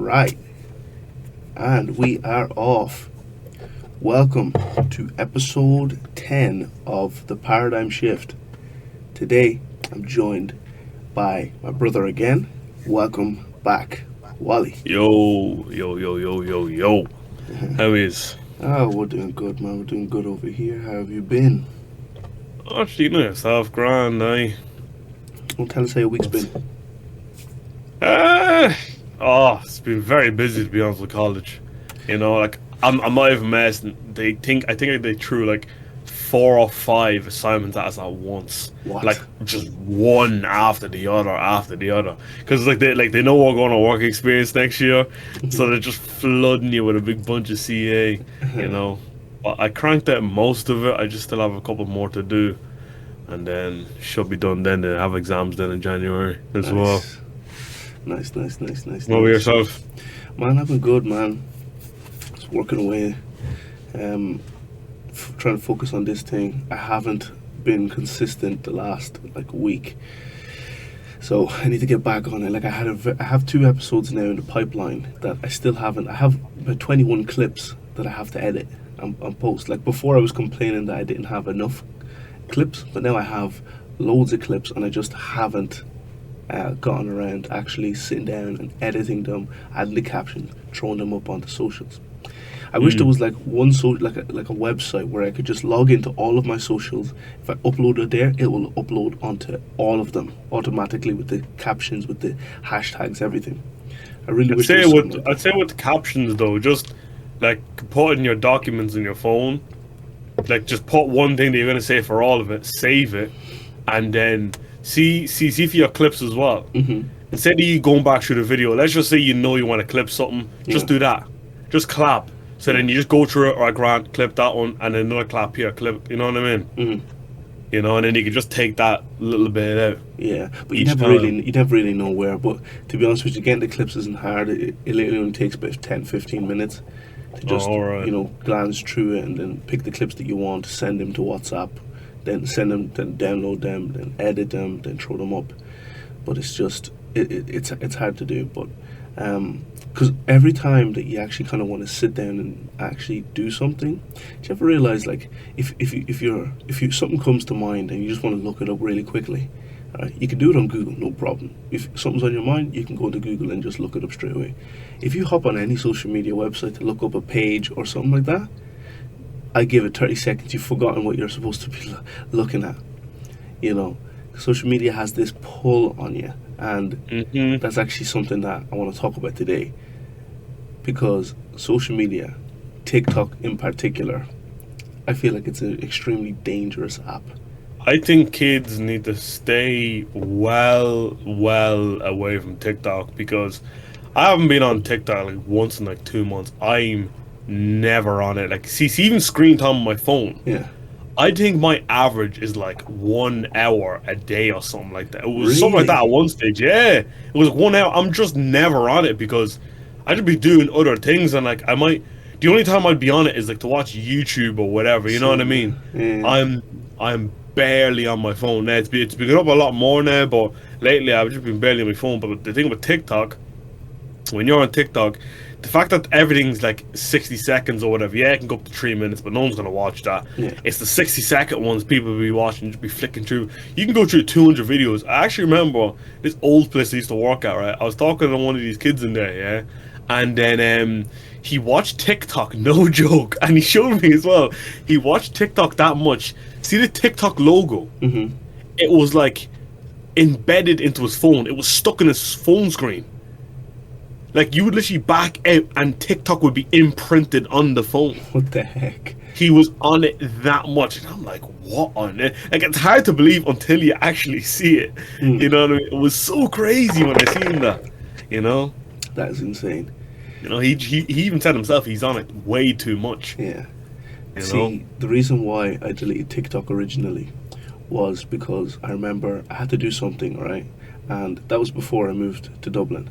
Right, and we are off. Welcome to episode 10 of The Paradigm Shift. Today, I'm joined by my brother again. Welcome back, Wally. Yo. How is? Oh, we're doing good, man. We're doing good over here. How have you been? Actually, you know yourself, grand, Don't tell us how your week's been. Uh, it's been very busy to be honest with college. I'm not even messing. I think they threw like 4 or 5 assignments at us at once, like What? just one after the other. Because they know we're going to work experience next year, so they're just flooding you with a big bunch of CA. You know, but I cranked out most of it. I just still have a couple more to do, and then should be done. Then they have exams then in January as well. Nice. Nice. What about yourself? Man, I've been good, man. Just working away. Trying to focus on this thing. I haven't been consistent the last week, so I need to get back on it. I have 2 episodes now in the pipeline that I still haven't. I have about 21 clips that I have to edit and post. Like before, I was complaining that I didn't have enough clips, but now I have loads of clips, and I just haven't gotten around actually sitting down and editing them, adding the captions, throwing them up onto socials. I wish there was like one like a website where I could just log into all of my socials. If I upload it there, it will upload onto all of them automatically with the captions, with the hashtags, everything. I really wish there was something like I'd say with the captions though, just like put in your documents in your phone, like just put one thing that you're gonna say for all of it, save it, and then see for your clips as well. Instead of you going back through the video, let's just say you know you want to clip something, just Yeah. do that. Just clap. So then you just go through it, or grant, clip that one, and then another clap here, clip. You know what I mean? You know, and then you can just take that little bit out. Yeah, but Each time. you never really know where. But to be honest with you, getting the clips isn't hard. It literally only takes about 10, 15 minutes to Oh, just all right. glance through it and then pick the clips that you want, send them to WhatsApp, then send them, then download them, then edit them, then throw them up. But it's just it's hard to do. But because every time that you actually kind of want to sit down and actually do something, do you ever realize, like, if you something comes to mind and you just want to look it up really quickly, you can do it on Google, no problem. If something's on your mind, you can go to Google and just look it up straight away. If you hop on any social media website to look up a page or something like that, I give it 30 seconds, you've forgotten what you're supposed to be looking at. You know, social media has this pull on you, and that's actually something that I want to talk about today, because social media, TikTok in particular, I feel like it's an extremely dangerous app. I think kids need to stay well away from TikTok, because I haven't been on TikTok like once in like 2 months. I'm never on it. Like, see even screen time on my phone. Yeah. I think my average is like 1 hour a day or something like that. It was something like that Really? at one stage. Yeah, it was 1 hour. I'm just never on it because I should be doing other things, and like I might. The only time I'd be on it is like to watch YouTube or whatever. You know what I Same. mean? Yeah. I'm barely on my phone now. It's been up a lot more now, but lately I've just been barely on my phone. But the thing with TikTok, when you're on TikTok, the fact that everything's like 60 seconds or whatever, yeah, it can go up to 3 minutes, but no one's gonna watch that. Yeah. It's the 60-second ones people will be watching, just be flicking through. You can go through 200 videos. I actually remember this old place I used to work at, right? I was talking to one of these kids in there, yeah, and then he watched TikTok, no joke, and he showed me as well. He watched TikTok that much. See the TikTok logo? It was like embedded into his phone. It was stuck in his phone screen. Like, you would literally back out and TikTok would be imprinted on the phone. What the heck? He was on it that much. And I'm like, what on it? Like, it's hard to believe until you actually see it. You know what I mean? It was so crazy when I seen that. You know? That is insane. You know, he even said himself he's on it way too much. Yeah. You know? See, the reason why I deleted TikTok originally was because I remember I had to do something, right? And that was before I moved to Dublin.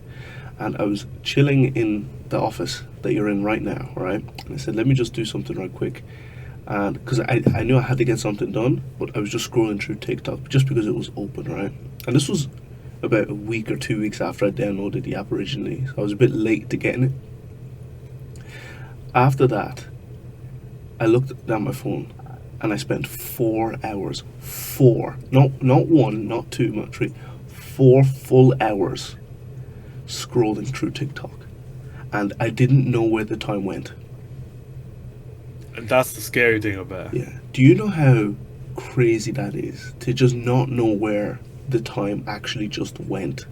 And I was chilling in the office that you're in right now, right? And I said, let me just do something right quick. And because I knew I had to get something done, but I was just scrolling through TikTok just because it was open, right? And this was about a week or 2 weeks after I downloaded the app originally. So I was a bit late to getting it. After that, I looked at my phone and I spent 4 hours. Not one, not two, not three. 4 full hours scrolling through TikTok. And I didn't know where the time went. And that's the scary thing about it. Yeah. Do you know how crazy that is? To just not know where the time actually just went.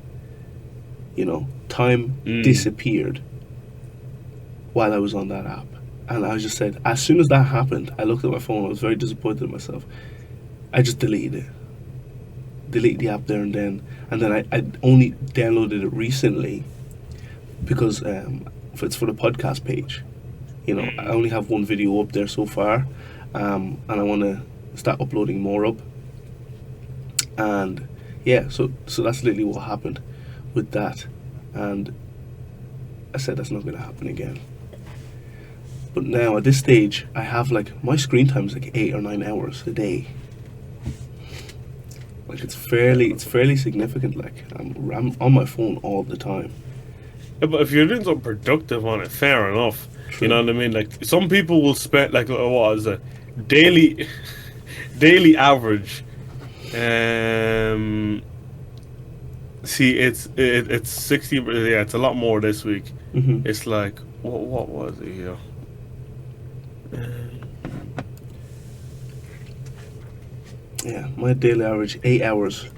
You know, time disappeared while I was on that app. And I just said, as soon as that happened, I looked at my phone, I was very disappointed in myself. I just deleted it. Delete the app there and then. And then I only downloaded it recently because it's for the podcast page. You know, I only have one video up there so far, and I want to start uploading more up. And yeah, so that's literally what happened with that. And I said that's not going to happen again. But now at this stage, I have like my screen time is like 8 or 9 hours a day. Like it's fairly significant. Like I'm on my phone all the time. Yeah, but if you're doing something productive on it, fair enough. True. You know what I mean? Like some people will spend like what is it? Daily average. See, it's 60. Yeah, it's a lot more this week. Mm-hmm. It's like what was it here? Yeah, my daily average 8 hours.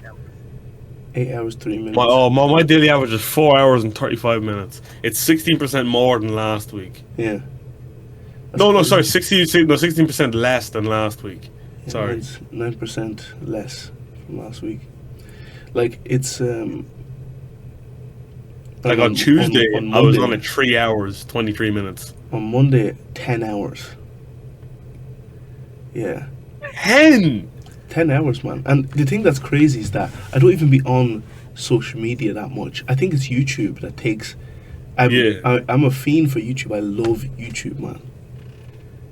8 hours 3 minutes. My daily average is 4 hours and 35 minutes. It's 16% more than last week. Yeah. No, sorry, 16% less than last week. Yeah, Sorry, it's 9% less from last week. Like it's like on Tuesday, I was on it 3 hours 23 minutes. On Monday, 10 hours. Yeah. 10 hours, man. And the thing that's crazy is that I don't even be on social media that much. I think it's YouTube that takes. I'm a fiend for YouTube. I love YouTube, man.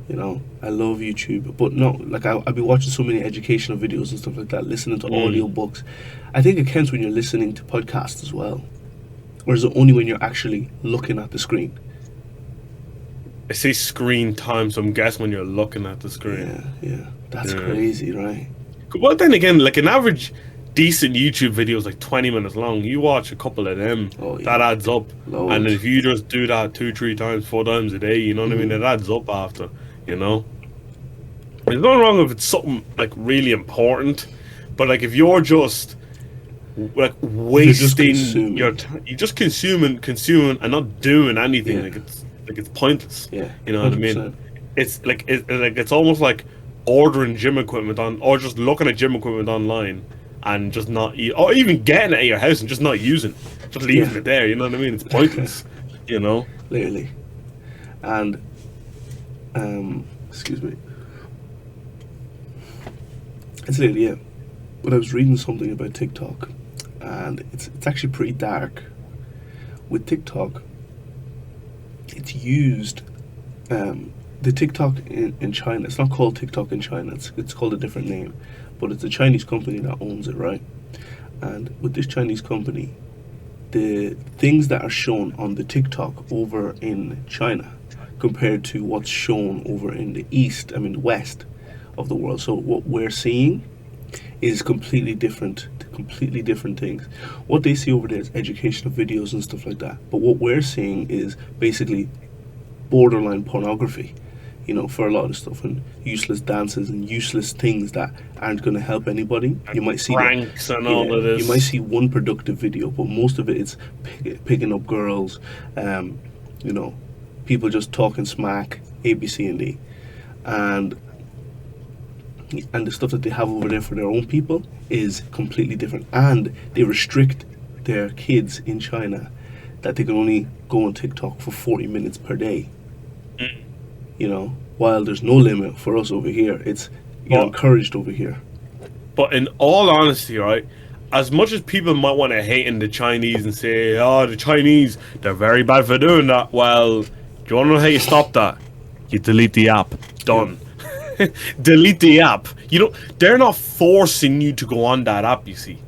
You know, I love YouTube. But no, like I'll be watching so many educational videos and stuff like that, listening to audio books. I think it counts when you're listening to podcasts as well. Or is it only when you're actually looking at the screen? I say screen time, so I'm guessing when you're looking at the screen. Yeah. That's crazy, right? Well, then again, like an average decent YouTube video is like 20 minutes long. You watch a couple of them, that adds up. Loads. And if you just do that 2, 3 times, 4 times a day, you know what I mean? It adds up after, you know? There's nothing wrong if it's something like really important, but like if you're just like wasting your time, you're just consuming and not doing anything, like it's pointless. Yeah, you know what 100%. I mean? It's like it's almost like ordering gym equipment or just looking at gym equipment online and just not or even getting it at your house and just not using, just leaving it there. You know what I mean? It's pointless. You know, literally. And excuse me. It's literally But I was reading something about TikTok, and it's actually pretty dark. With TikTok, it's used. The TikTok in China, it's not called TikTok in China, it's called a different name, but it's a Chinese company that owns it, right? And with this Chinese company, the things that are shown on the TikTok over in China compared to what's shown over in the the west of the world. So what we're seeing is completely different things. What they see over there is educational videos and stuff like that, but what we're seeing is basically borderline pornography, you know, for a lot of stuff, and useless dances and useless things that aren't going to help anybody. You might see pranks and all of this. You might see one productive video, but most of it is picking up girls, you know, people just talking smack, A.W.C.I, and the stuff that they have over there for their own people is completely different. And they restrict their kids in China that they can only go on TikTok for 40 minutes per day. You know, while there's no limit for us over here, you're encouraged over here. But in all honesty, right, as much as people might want to hate in the Chinese and say, oh, the Chinese, they're very bad for doing that, well, do you want to know how you stop that? You delete the app. Done. Delete the app. You know, they're not forcing you to go on that app, you see.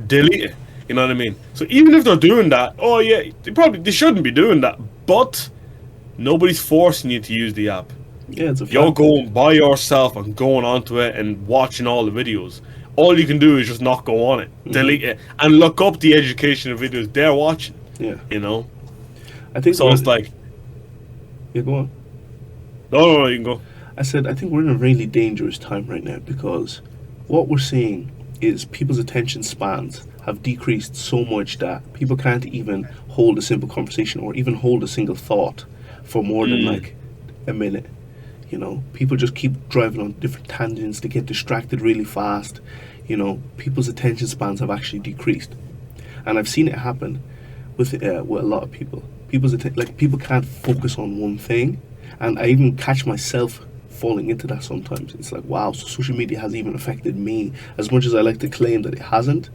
Delete it. You know what I mean? So even if they're doing that, oh yeah, they shouldn't be doing that. But nobody's forcing you to use the app. Yeah, it's a You're fact. going by yourself and going onto it and watching all the videos. All you can do is just not go on it, delete it, and look up the educational videos they're watching. Yeah, You know? I think So it's like, yeah, go on. no, you can go. I said I think we're in a really dangerous time right now because what we're seeing is people's attention spans have decreased so much that people can't even hold a simple conversation or even hold a single thought for more than like a minute. You know, people just keep driving on different tangents. They get distracted really fast. You know, people's attention spans have actually decreased, and I've seen it happen with a lot of people. People can't focus on one thing, and I even catch myself falling into that sometimes. It's like, wow, so social media has even affected me as much as I like to claim that it hasn't.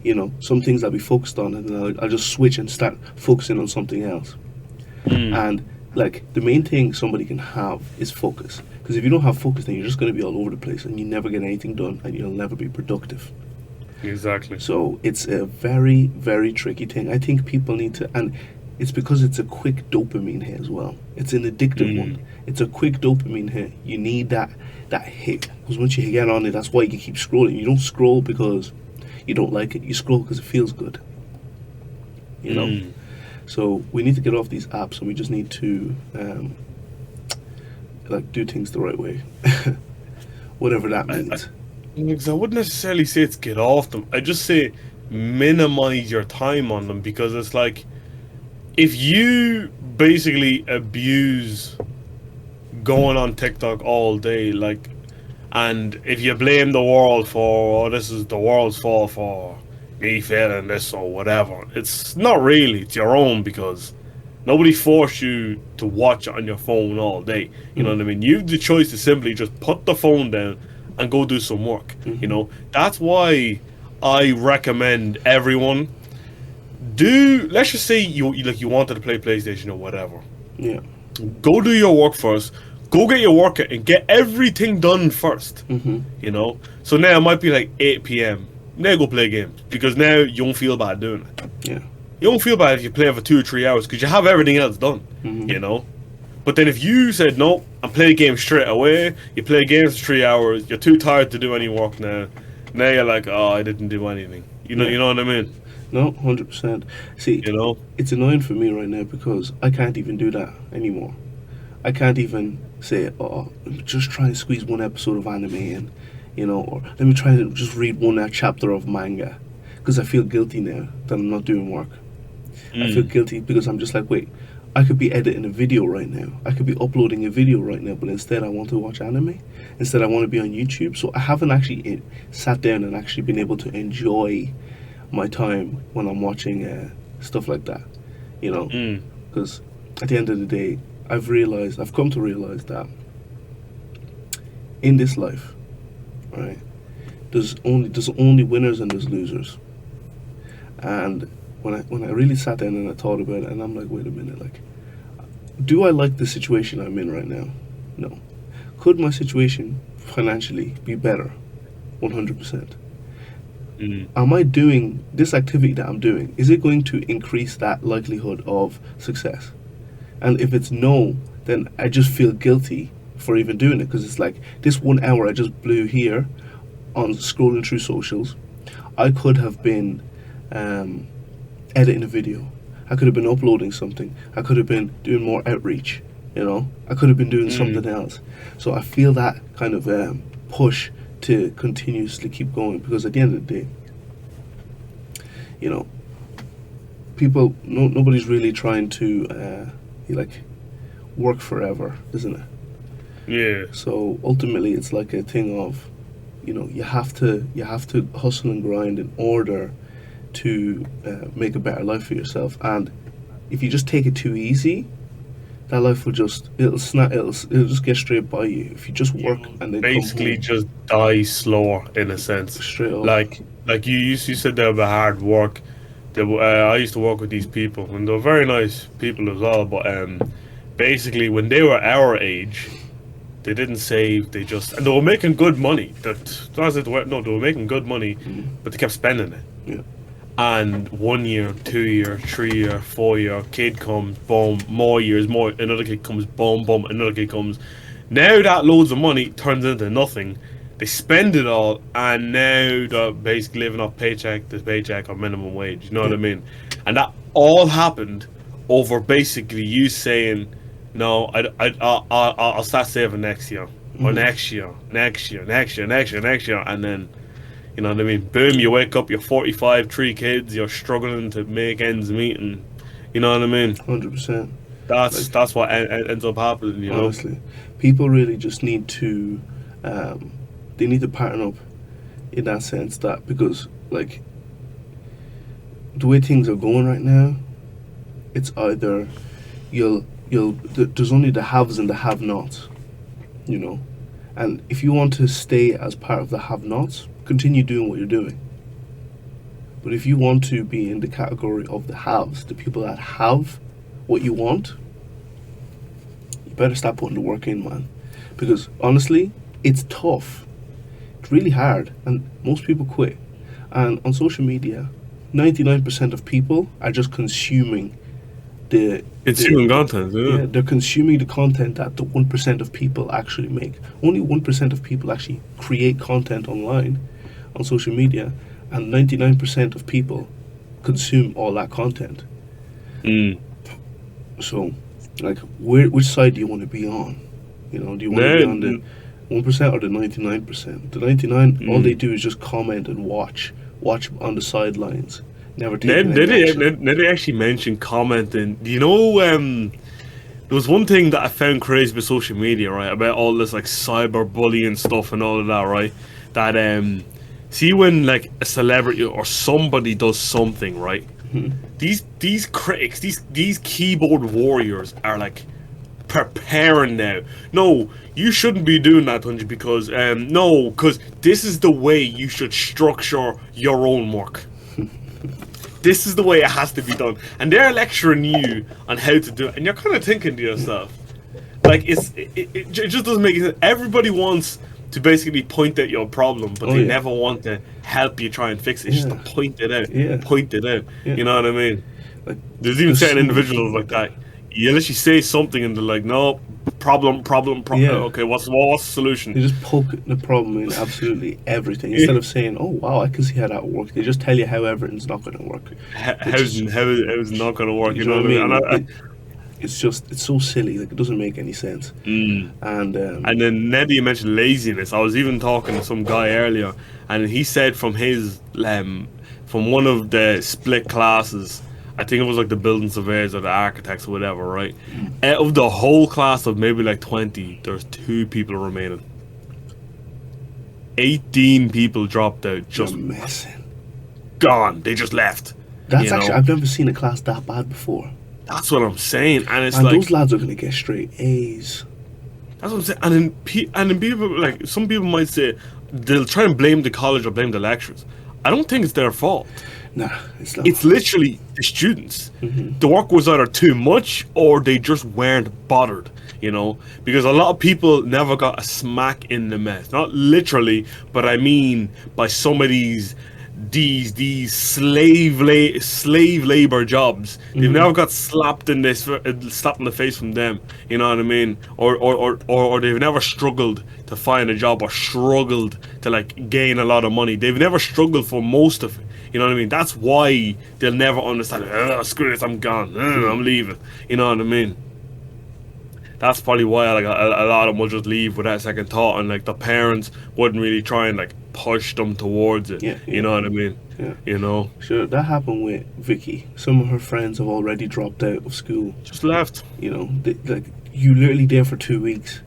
You know, some things I'll be focused on, and then I'll just switch and start focusing on something else. And like the main thing somebody can have is focus, because if you don't have focus, then you're just going to be all over the place and you never get anything done and you'll never be productive. Exactly. So it's a very, very tricky thing. I think people need to, and it's because it's a quick dopamine hit as well. It's an addictive one. It's a quick dopamine hit. You need that hit, because once you get on it, that's why you keep scrolling. You don't scroll because you don't like it. You scroll because it feels good. You know. So we need to get off these apps, and we just need to like do things the right way, whatever that means. Because I wouldn't necessarily say it's get off them. I just say minimize your time on them, because it's like if you basically abuse going on TikTok all day, like, and if you blame the world for, oh, this is the world's fault for me failing this or whatever, it's not really. It's your own, because nobody forced you to watch it on your phone all day. You know what I mean? You have the choice to simply just put the phone down and go do some work. You know, that's why I recommend everyone do. Let's just say you wanted to play PlayStation or whatever. Yeah. Go do your work first. Go get your workout and get everything done first. You know, so now it might be like 8 p.m. Now go play games, because now you don't feel bad doing it. Yeah. You don't feel bad if you play for 2 or 3 hours, because you have everything else done. You know. But then if you said no and play games straight away, you play games for 3 hours, you're too tired to do any work now. Now you're like, oh, I didn't do anything. You know what I mean? No, 100%. See, You know? it's annoying for me right now because I can't even do that anymore. I can't even say, oh, let me just try and squeeze one episode of anime in, you know, or let me try to just read one chapter of manga, because I feel guilty now that I'm not doing work. I feel guilty because I'm just like, wait, I could be editing a video right now. I could be uploading a video right now, but instead I want to watch anime. Instead I want to be on YouTube. So I haven't actually sat down and actually been able to enjoy my time when I'm watching stuff like that, you know, because at the end of the day, I've come to realize that in this life, right, there's only winners and there's losers. And when I really sat down and I thought about it, and I'm like, wait a minute, like, do I like the situation I'm in right now? No. Could my situation financially be better? 100%. Am I doing this activity that I'm doing? Is it going to increase that likelihood of success? And if it's no, then I just feel guilty for even doing it, because it's like this 1 hour I just blew here on scrolling through socials. I could have been editing a video. I could have been uploading something. I could have been doing more outreach. You know, I could have been doing something else. So I feel that kind of push to continuously keep going, because at the end of the day, you know, nobody's really trying to like work forever, isn't it? Yeah. So ultimately, it's like a thing of, you know, you have to hustle and grind in order to make a better life for yourself. And if you just take it too easy, that life will just it'll just get straight by you. If you just work and then basically just die slower, in a sense. Straight up. Like you said there about hard work. I used to work with these people, and they were very nice people as well. But basically, when they were our age, they didn't save. They were making good money. They were making good money, but they kept spending it. Yeah. And 1 year, 2 year, 3 year, 4 year, kid comes, boom, more years, more, another kid comes, boom, boom, another kid comes. Now that loads of money turns into nothing. They spend it all, and now they're basically living off paycheck to paycheck or minimum wage. You know what Yeah. I mean? And that all happened over basically you saying, "No, I'll start saving next year, or Mm-hmm. next year, next year, next year, next year, next year," and then you know what I mean? Boom, you wake up, you're 45, 3 kids, you're struggling to make ends meet, and you know what I mean? 100%. That's Like, that's what ends up happening, you know? honestly, people really just need to, um, they need to pattern up in that sense, that because like the way things are going right now, it's either there's only the haves and the have-nots, you know. And if you want to stay as part of the have-nots, continue doing what you're doing. But if you want to be in the category of the haves, the people that have what you want, you better start putting the work in, man. Because honestly, it's tough. It's really hard, and most people quit. And on social media, 99% of people are just consuming the It's human the content, yeah. yeah, they're consuming the content that the 1% of people actually make. Only 1% of people actually create content online on social media, and 99% of people consume all that content. Mm. So, like, which side do you want to be on? You know, do you want to be on the Now, 1% or the 99%? The 99, all they mm. do is just comment and watch on the sidelines, never Now, taking any action. now they actually mentioned commenting. You know, there was one thing that I found crazy with social media, right? About all this like cyberbullying stuff and all of that, right? That see when like a celebrity or somebody does something, right? These critics, these keyboard warriors are like preparing now. No, you shouldn't be doing that, Tunji, because no, because this is the way you should structure your own work. This is the way it has to be done, and they're lecturing you on how to do it, and you're kind of thinking to yourself, like it just doesn't make sense. Everybody wants to basically point out your problem, but Oh they yeah, never want to help you try and fix it. It's just yeah, to point it out, yeah, point it out. yeah. You know what I mean? Like, There's even there's certain so many individuals people like like that. that. You literally say something and they're like, "No, Yeah, okay, what's the solution?" they just poke the problem in absolutely everything instead of saying, "Oh wow, I can see how that works." They just tell you how everything's not going to work, which is just, How's it not gonna work? you You know know what I what I mean? mean? Like it's just it's so silly. Like, it doesn't make any sense. Mm. And And then now that you mentioned laziness, I was even talking to some guy earlier, and he said from one of the split classes, I think it was like the building surveyors or the architects or whatever, right? Out of the whole class of maybe like 20, there's 2 people remaining. 18 people dropped out, you're just messing. gone. They just left. That's You actually, know, I've never seen a class that bad before. that's what I'm saying, and it's Man, those like lads are going to get straight A's. that's what I'm saying. And then people like some people might say they'll try and blame the college or blame the lecturers. I don't think it's their fault. Nah, it's not. It's literally the students. The work was either too much or they just weren't bothered, you know? Because a lot of people never got a smack in the mouth. Not literally, but I mean by some of these slave labor jobs. They've never got slapped in the face from them. You know what I mean? Or they've never struggled to find a job or struggled to like gain a lot of money. They've never struggled for most of it. You know what I mean? That's why they'll never understand. Oh, screw this, I'm gone. I'm leaving. You know what I mean? That's probably why like a lot of them will just leave without a second thought, and like the parents wouldn't really try and like push them towards it. Yeah, You yeah, know what I mean? yeah. You know, Sure, that happened with Vicky. Some of her friends have already dropped out of school. just left. You know, like, you literally there for 2 weeks.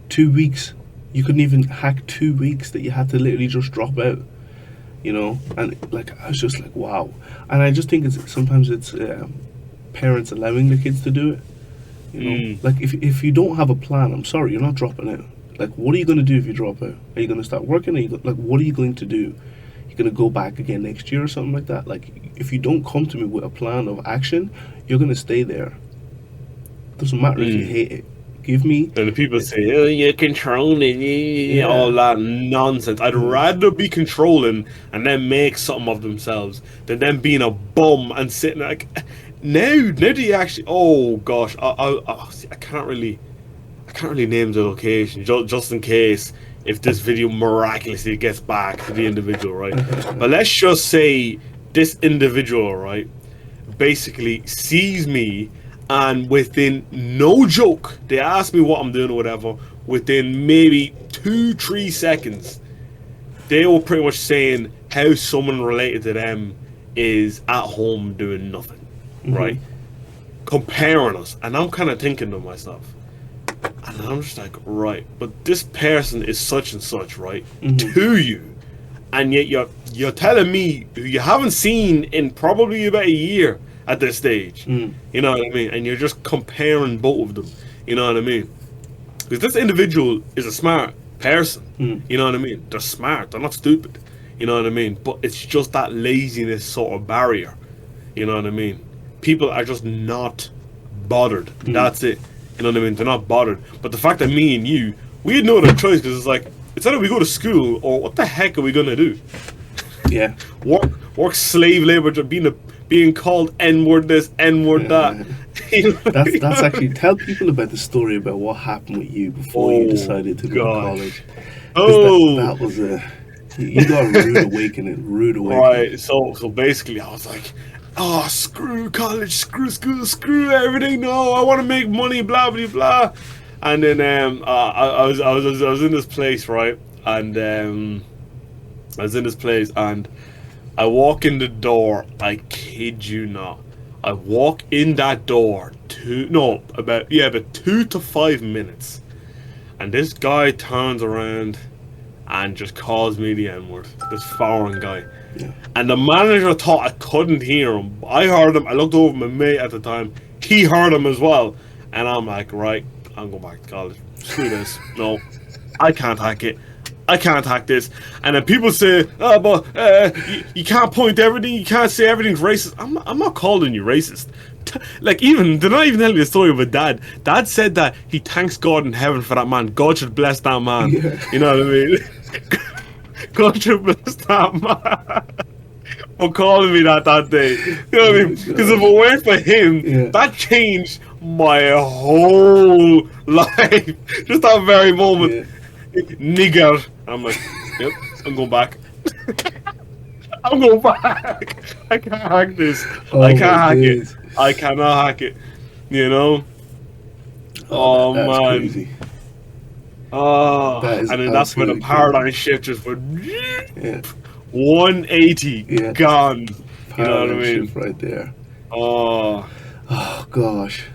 2 weeks. You couldn't even hack 2 weeks that you had to literally just drop out. You know, and like I was just like, wow. And I just think sometimes it's parents allowing the kids to do it. You know, like if you don't have a plan, I'm sorry, you're not dropping out. Like, what are you going to do if you drop out? Are you going to start working? Like, what are you going to do? You're going to go back again next year or something like that? Like, if you don't come to me with a plan of action, you're going to stay there. Doesn't matter if you hate it. Give me. And the people say, "Oh, you're controlling," all that nonsense. I'd rather be controlling and then make something of themselves than them being a bum and sitting like. Now do you actually? Oh gosh, see, I can't really name the location just in case if this video miraculously gets back to the individual, right? But let's just say this individual, right, basically sees me. And within no joke, they ask me what I'm doing or whatever. Within maybe 2-3 seconds, they were pretty much saying how someone related to them is at home doing nothing, right? Comparing us, and I'm kind of thinking to myself, and I'm just like, right, but this person is such and such, right, to you, and yet you're telling me who you haven't seen in probably about a year. At this stage, you know what I mean, and you're just comparing both of them, you know what I mean, because this individual is a smart person, you know what I mean, they're smart, they're not stupid, you know what I mean, but it's just that laziness sort of barrier, you know what I mean, people are just not bothered, that's it, you know what I mean, they're not bothered, but the fact that me and you, we had no other choice, because it's like, it's either we go to school, or what the heck are we gonna do? Yeah. Work slave labor, being called N-word this, N-word that. That's actually, tell people about the story about what happened with you before you decided to go to college. That was you got a rude awakening. Right, so basically I was like, oh, screw college, screw school, screw everything, no, I want to make money, blah, blah, blah. And then I was in this place, right, and I walk in the door, I kid you not. I walk in that door about 2 to 5 minutes. And this guy turns around and just calls me the N-word. This foreign guy. Yeah. And the manager thought I couldn't hear him. I heard him, I looked over at my mate at the time. He heard him as well. And I'm like, right, I'm going back to college. Screw this. No, I can't hack it. I can't hack this. And then people say, oh, but you can't point to everything, you can't say everything's racist. I'm not calling you racist. Like, they're not even telling me the story of a dad. Dad said that he thanks God in heaven for that man. God should bless that man. Yeah. You know what I mean? God should bless that man for calling me that day. You know what I mean? Because if it weren't for him, that changed my whole life. Just that very moment. Yeah. Nigger. I'm like, yep, I'm going back. I'm going back. I can't hack this. I can't hack it. I cannot hack it. You know? Oh, that's man. Crazy. Oh, and then that's when the paradigm shift just went 180 gone. You know what I mean? Shift right there. Oh gosh.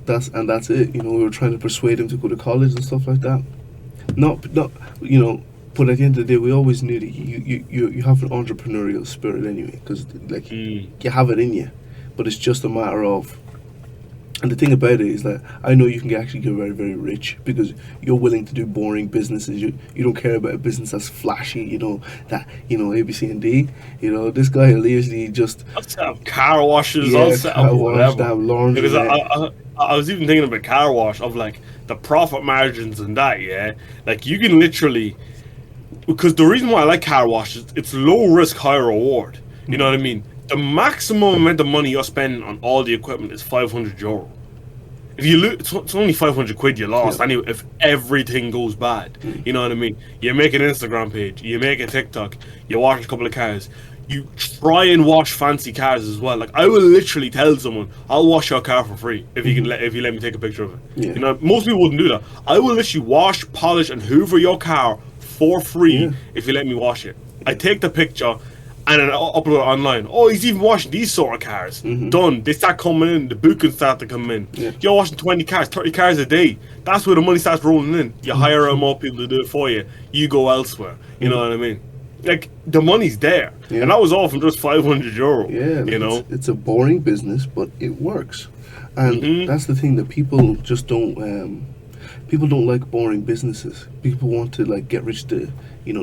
That's it. You know, we were trying to persuade him to go to college and stuff like that. Not you know, but at the end of the day, we always knew that you have an entrepreneurial spirit anyway, because like you have it in you, but it's just a matter of. And the thing about it is that I know you can actually get very, very rich because you're willing to do boring businesses. You don't care about a business that's flashy, you know, that, you know, A, B, C, and D. You know, this guy literally just... I'll set up car washes, I'll set up whatever. Laundry, because I was even thinking about car wash, of like the profit margins and that, yeah? Like you can literally... Because the reason why I like car washes, it's low risk, high reward. You know what I mean? The maximum amount of money you're spending on all the equipment is €500. If you lose, it's only 500 quid you lost anyway. If everything goes bad, you know what I mean. You make an Instagram page, you make a TikTok, you wash a couple of cars, you try and wash fancy cars as well. Like I will literally tell someone, I'll wash your car for free if you can if you let me take a picture of it. You know, most people wouldn't do that. I will literally wash, polish, and hoover your car for free if you let me wash it. I take the picture. And then I'll upload it online. Oh, he's even washing these sort of cars. Done. They start coming in. The bookings start to come in. You're washing 20 cars, 30 cars a day. That's where the money starts rolling in. You hire out more people to do it for you. You go elsewhere. You know what I mean? Like, the money's there. And that was all from just €500. Yeah, you know? It's a boring business, but it works. And that's the thing that people just don't... people don't like boring businesses. People want to, like, get rich the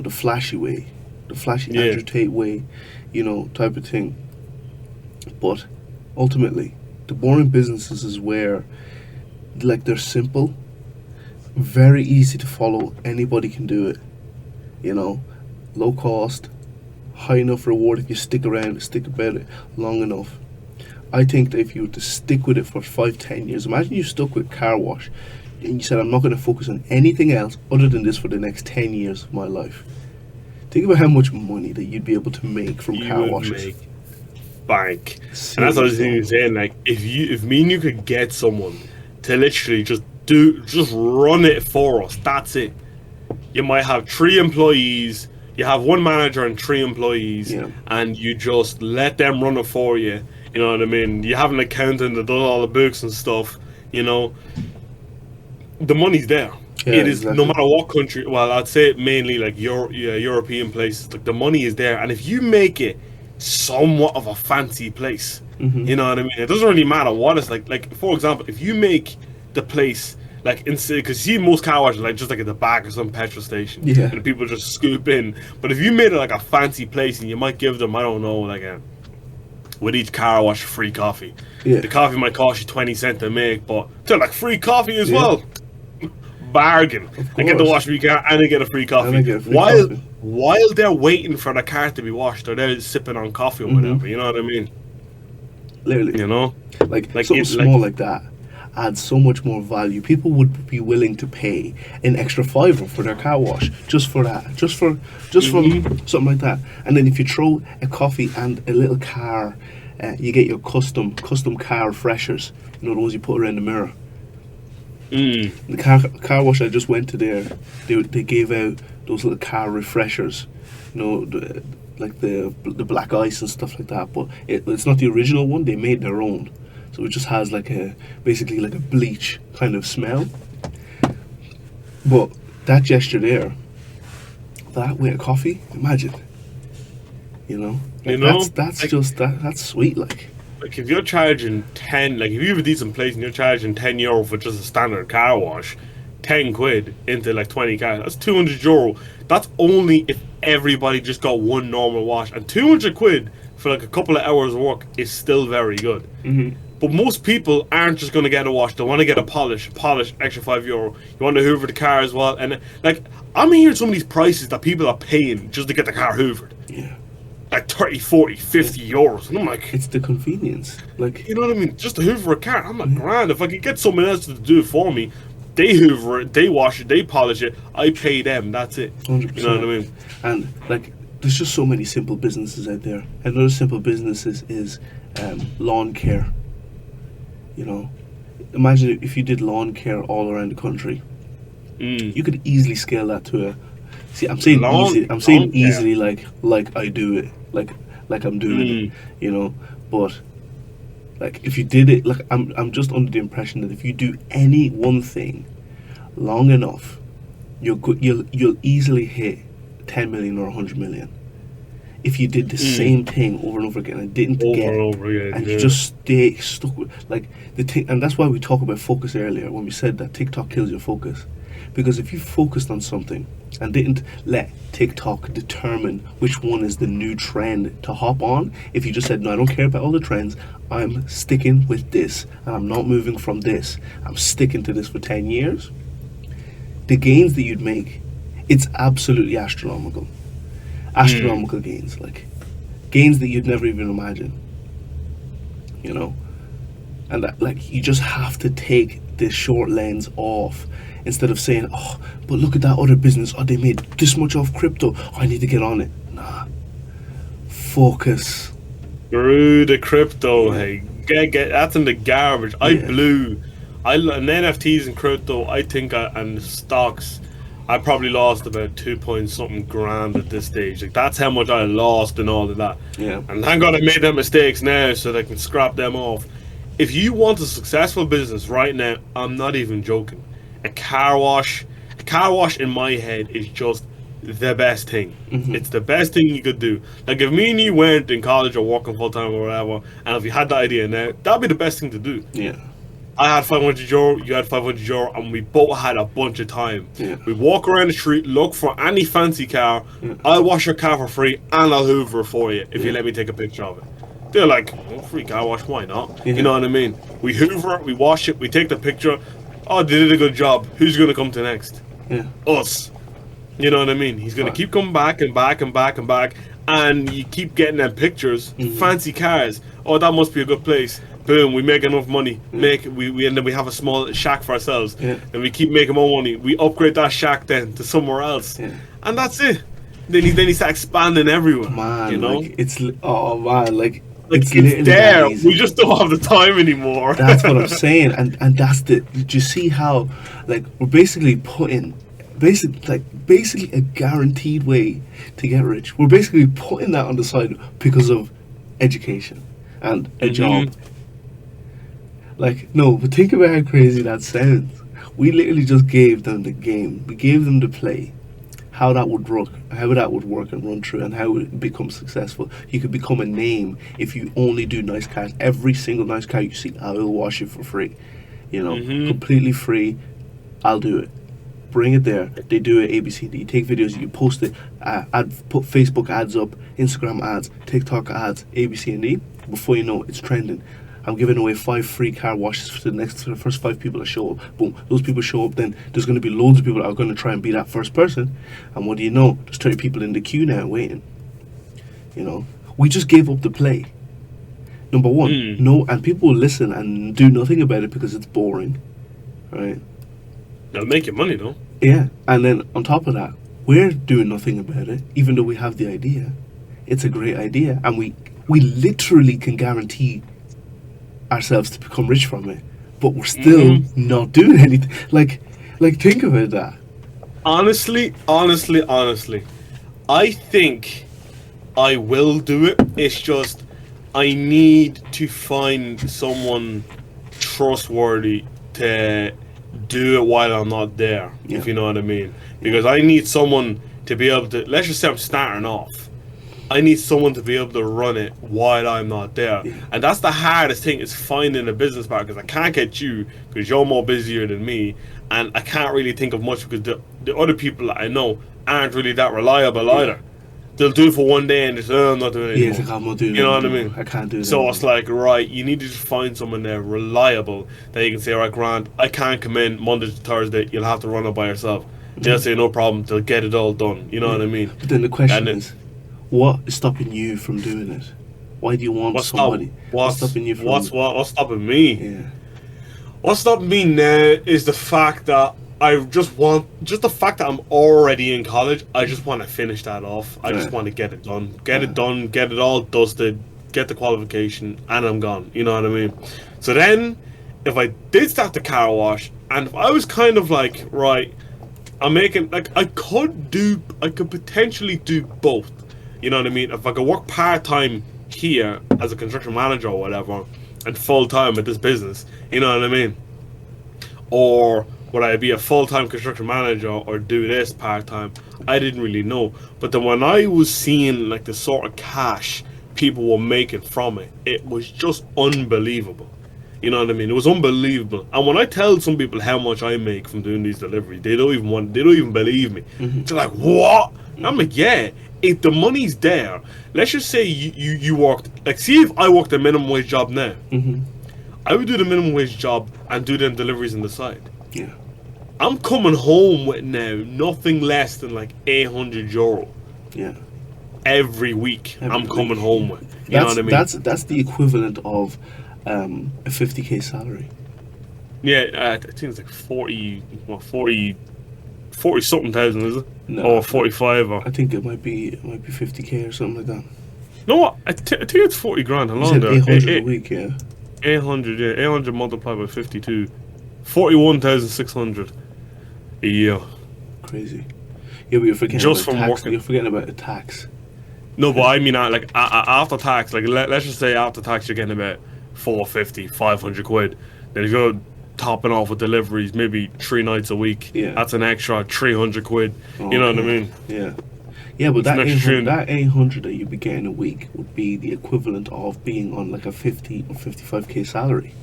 flashy way. The flashy agitate way, you know, type of thing. But ultimately, the boring businesses is where like they're simple, very easy to follow. Anybody can do it. You know, low cost, high enough reward if you stick around, stick about it long enough. I think that if you were to stick with it for 5, 10 years, imagine you stuck with car wash and you said, I'm not going to focus on anything else other than this for the next 10 years of my life. Think about how much money that you'd be able to make from car washes. Make bank. And that's what I was saying. Like, if me and you could get someone to literally just run it for us, that's it. You might have 3 employees, you have 1 manager and 3 employees, and you just let them run it for you. You know what I mean? You have an accountant that does all the books and stuff. You know, the money's there. Yeah, it is exactly. No matter what country. Well, I'd say mainly like European places. Like, the money is there, and if you make it somewhat of a fancy place, you know what I mean? It doesn't really matter what it's like. Like, for example, if you make the place like, because you see most car washes like just like at the back of some petrol station, and people just scoop in. But if you made it like a fancy place, and you might give them, I don't know, like with each car wash, free coffee. The coffee might cost you 20 cents to make, but they're like free coffee as well. Bargain. I get to wash my car and I get a free coffee. While they're waiting for the car to be washed, or they're sipping on coffee or whatever. You know what I mean? Literally. You know, like something small like that adds so much more value. People would be willing to pay an extra $5 for their car wash just for that, just for something like that. And then if you throw a coffee and a little car, you get your custom car refreshers. You know, the ones you put around the mirror. The car wash I just went to there, they gave out those little car refreshers. You know, like the black ice and stuff like that. But it's not the original one. They made their own. So it just has basically like a bleach kind of smell. But that gesture there, that with a coffee, imagine. You know, that's sweet. Like if you're charging 10, like if you have a decent place and you're charging €10 for just a standard car wash, 10 quid into like 20 cars, that's €200. That's only if everybody just got one normal wash, and 200 quid for like a couple of hours of work is still very good. But most people aren't just going to get a wash. They want to get a polish, extra €5. You want to hoover the car as well. And like, I'm hearing some of these prices that people are paying just to get the car hoovered. Yeah. Like 30, 40, 50 euros. And I'm like, it's the convenience. Like, you know what I mean? Just to hoover a car, I'm like, grand. If I could get someone else to do it for me, they hoover it, they wash it, they polish it, I pay them, that's it. 100%. You know what I mean? And like, there's just so many simple businesses out there. Another simple business is lawn care. You know, imagine if you did lawn care all around the country. You could easily scale that to a. See, I'm saying easy. I'm saying easily, like I do it, like I'm doing it. You know, but like if you did it, like I'm just under the impression that if you do any one thing long enough, you'll easily hit 10 million or 100 million. If you did the same thing over and over again and didn't you just stay stuck with like the thing, and that's why we talk about focus earlier when we said that TikTok kills your focus, because if you focused on something and didn't let TikTok determine which one is the new trend to hop on, if you just said, no, I don't care about all the trends, I'm sticking with this and I'm not moving from this, I'm sticking to this for 10 years, the gains that you'd make, it's absolutely astronomical gains, like gains that you'd never even imagine, you know. And that, like, you just have to take this short lens off instead of saying, oh, but look at that other business, oh, they made this much off crypto, oh, I need to get on it. Nah, focus. Screw the crypto. Hey, get that's in the garbage. And NFTs and crypto, I think, and stocks, I probably lost about 2 point something grand at this stage. Like, that's how much I lost and all of that. Yeah. And thank God I made them mistakes now so they can scrap them off. If you want a successful business right now, I'm not even joking. A car wash in my head is just the best thing. It's the best thing you could do. Like, if me and you weren't in college or working full time or whatever, and if you had that idea now, that'd be the best thing to do. Yeah. I had €500, you had €500, and we both had a bunch of time. Yeah. We walk around the street, look for any fancy car. I'll wash your car for free, and I'll hoover it for you if you let me take a picture of it. They're like, oh, free car wash, why not? You know what I mean? We hoover it, we wash it, we take the picture, oh, they did a good job. Who's gonna come to next? Yeah. Us. You know what I mean? He's gonna Right. keep coming back and back and back and back, and you keep getting them pictures, fancy cars. Oh, that must be a good place. Boom, we make enough money. We and then we have a small shack for ourselves, Yeah. and we keep making more money. We upgrade that shack then to somewhere else, Yeah. and that's it. Then he starts expanding everywhere. Man, you know, like oh man, like it's literally there. that easy. We just don't have the time anymore. That's what I'm saying, and that's the. Do you see how, like, we're basically putting, basically a guaranteed way to get rich. We're basically putting that on the side because of education and a job. Like, no, but think about how crazy that sounds. We literally just gave them the game. We gave them the play. How that would work, and run through, and how it would become successful. You could become a name if you only do nice cars. Every single nice car you see, I will wash it for free. You know, completely free. I'll do it. Bring it there. They do it. A.W.C.I. You take videos, you post it, put Facebook ads up, Instagram ads, TikTok ads, A.W.C.I. Before you know it, it's trending. I'm giving away 5 free car washes for the first 5 people that show up. Boom, those people show up, then there's going to be loads of people that are going to try and be that first person. And what do you know? There's 30 people in the queue now waiting. You know, we just gave up the play. Number one, no, and people will listen and do nothing about it because it's boring, right? They'll make you money though. Yeah, and then on top of that, we're doing nothing about it, even though we have the idea. It's a great idea, and we literally can guarantee ourselves to become rich from it, but we're still not doing anything. Like think about that. Honestly, I think I will do it. It's just I need to find someone trustworthy to do it while I'm not there, if you know what I mean. Because I need someone to be able to, let's just say I'm starting off, I need someone to be able to run it while I'm not there. And that's the hardest thing, is finding a business partner, because I can't get you because you're more busier than me, and I can't really think of much because the other people that I know aren't really that reliable either. They'll do it for one day and just, oh, I'm not doing it anymore. It's like, I'm not doing it. You know what I mean? I can't do it. So it's like, right, you need to just find someone there reliable that you can say, all right, Grant, I can't come in Monday to Thursday, you'll have to run it by yourself. They'll say, no problem, they'll get it all done. You know what I mean? But then the question is, what is stopping you from doing it? Why do you want somebody? What's stopping you from? What's stopping me? Yeah. What's stopping me now is the fact that I just the fact that I'm already in college. I just want to finish that off. I just want to get it done, get it all dusted, get the qualification, and I'm gone. You know what I mean? So then, if I did start the car wash, and if I was kind of like, right, I'm making, like, I could potentially do both. You know what I mean? If I could work part-time here as a construction manager or whatever, and full-time at this business, you know what I mean? Or would I be a full-time construction manager or do this part-time? I didn't really know. But then when I was seeing, like, the sort of cash people were making from it, it was just unbelievable. You know what I mean? It was unbelievable. And when I tell some people how much I make from doing these deliveries, they don't even believe me. They're like, what? And I'm like, yeah. If the money's there, let's just say you worked, like, see if I worked a minimum wage job now, I would do the minimum wage job and do them deliveries on the side. Yeah. I'm coming home with now nothing less than like €800. Yeah. Every week. I'm coming home with. You know what I mean? That's the equivalent of a 50k salary. Yeah, I think it's like 40 something thousand, is it? No, or 45, or I think it might be 50k or something like that. No, what? I think it's 40 grand. You said 800 a week, yeah. 800, yeah. 800 multiplied by 52, 41,600 a year. Crazy. Yeah, but you're forgetting just about from tax. working. You're forgetting about the tax. No, but I mean, like, after tax, like, let's just say after tax you're getting about 450, 500 quid. Then you go topping off with deliveries, maybe 3 nights a week. Yeah. That's an extra 300 quid. You know what I mean? Yeah. Yeah, but that It's an extra 800 that you'd be getting a week would be the equivalent of being on like a 50 or 55k salary.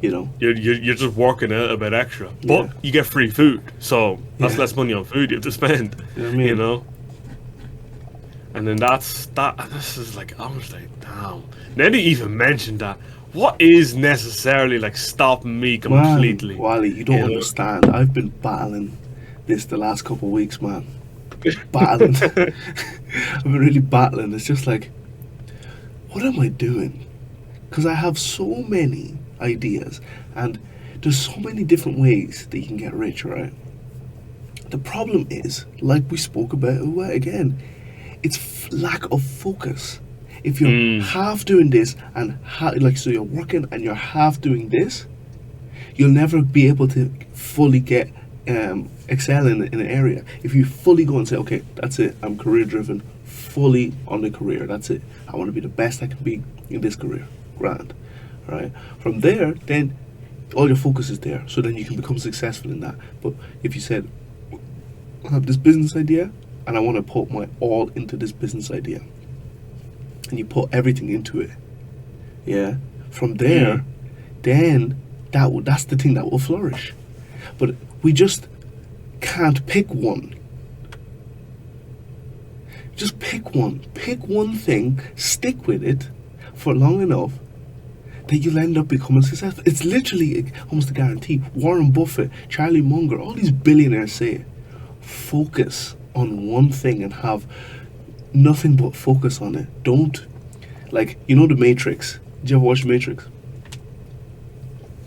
You know? You're just working a bit extra. But you get free food, so that's less money on food you have to spend. You know what I mean? You know? And then this is like, I was like, damn. Now they even mentioned that what is necessarily like stopping me completely? Man, Wally, you don't You know? understand. I've been battling this the last couple of weeks, man. Battling. I've been really battling. It's just like, what am I doing? Because I have so many ideas, and there's so many different ways that you can get rich, right? The problem is, like we spoke about again, it's lack of focus. If you're half doing this and so you're working and you're half doing this, you'll never be able to fully get excel in an area. If you fully go and say, okay, that's it, I'm career driven, fully on the career, that's it, I want to be the best I can be in this career, grand, right? From there, then all your focus is there, so then you can become successful in that. But if you said, I have this business idea and I want to put my all into this business idea, and you put everything into it, yeah, from there, then that's the thing that will flourish. But we just can't pick one. Just pick one thing, stick with it for long enough that you'll end up becoming successful. It's literally almost a guarantee. Warren Buffett, Charlie Munger, all these billionaires say, focus on one thing and have nothing but focus on it. Don't, like, you know The Matrix? Did you ever watch The Matrix?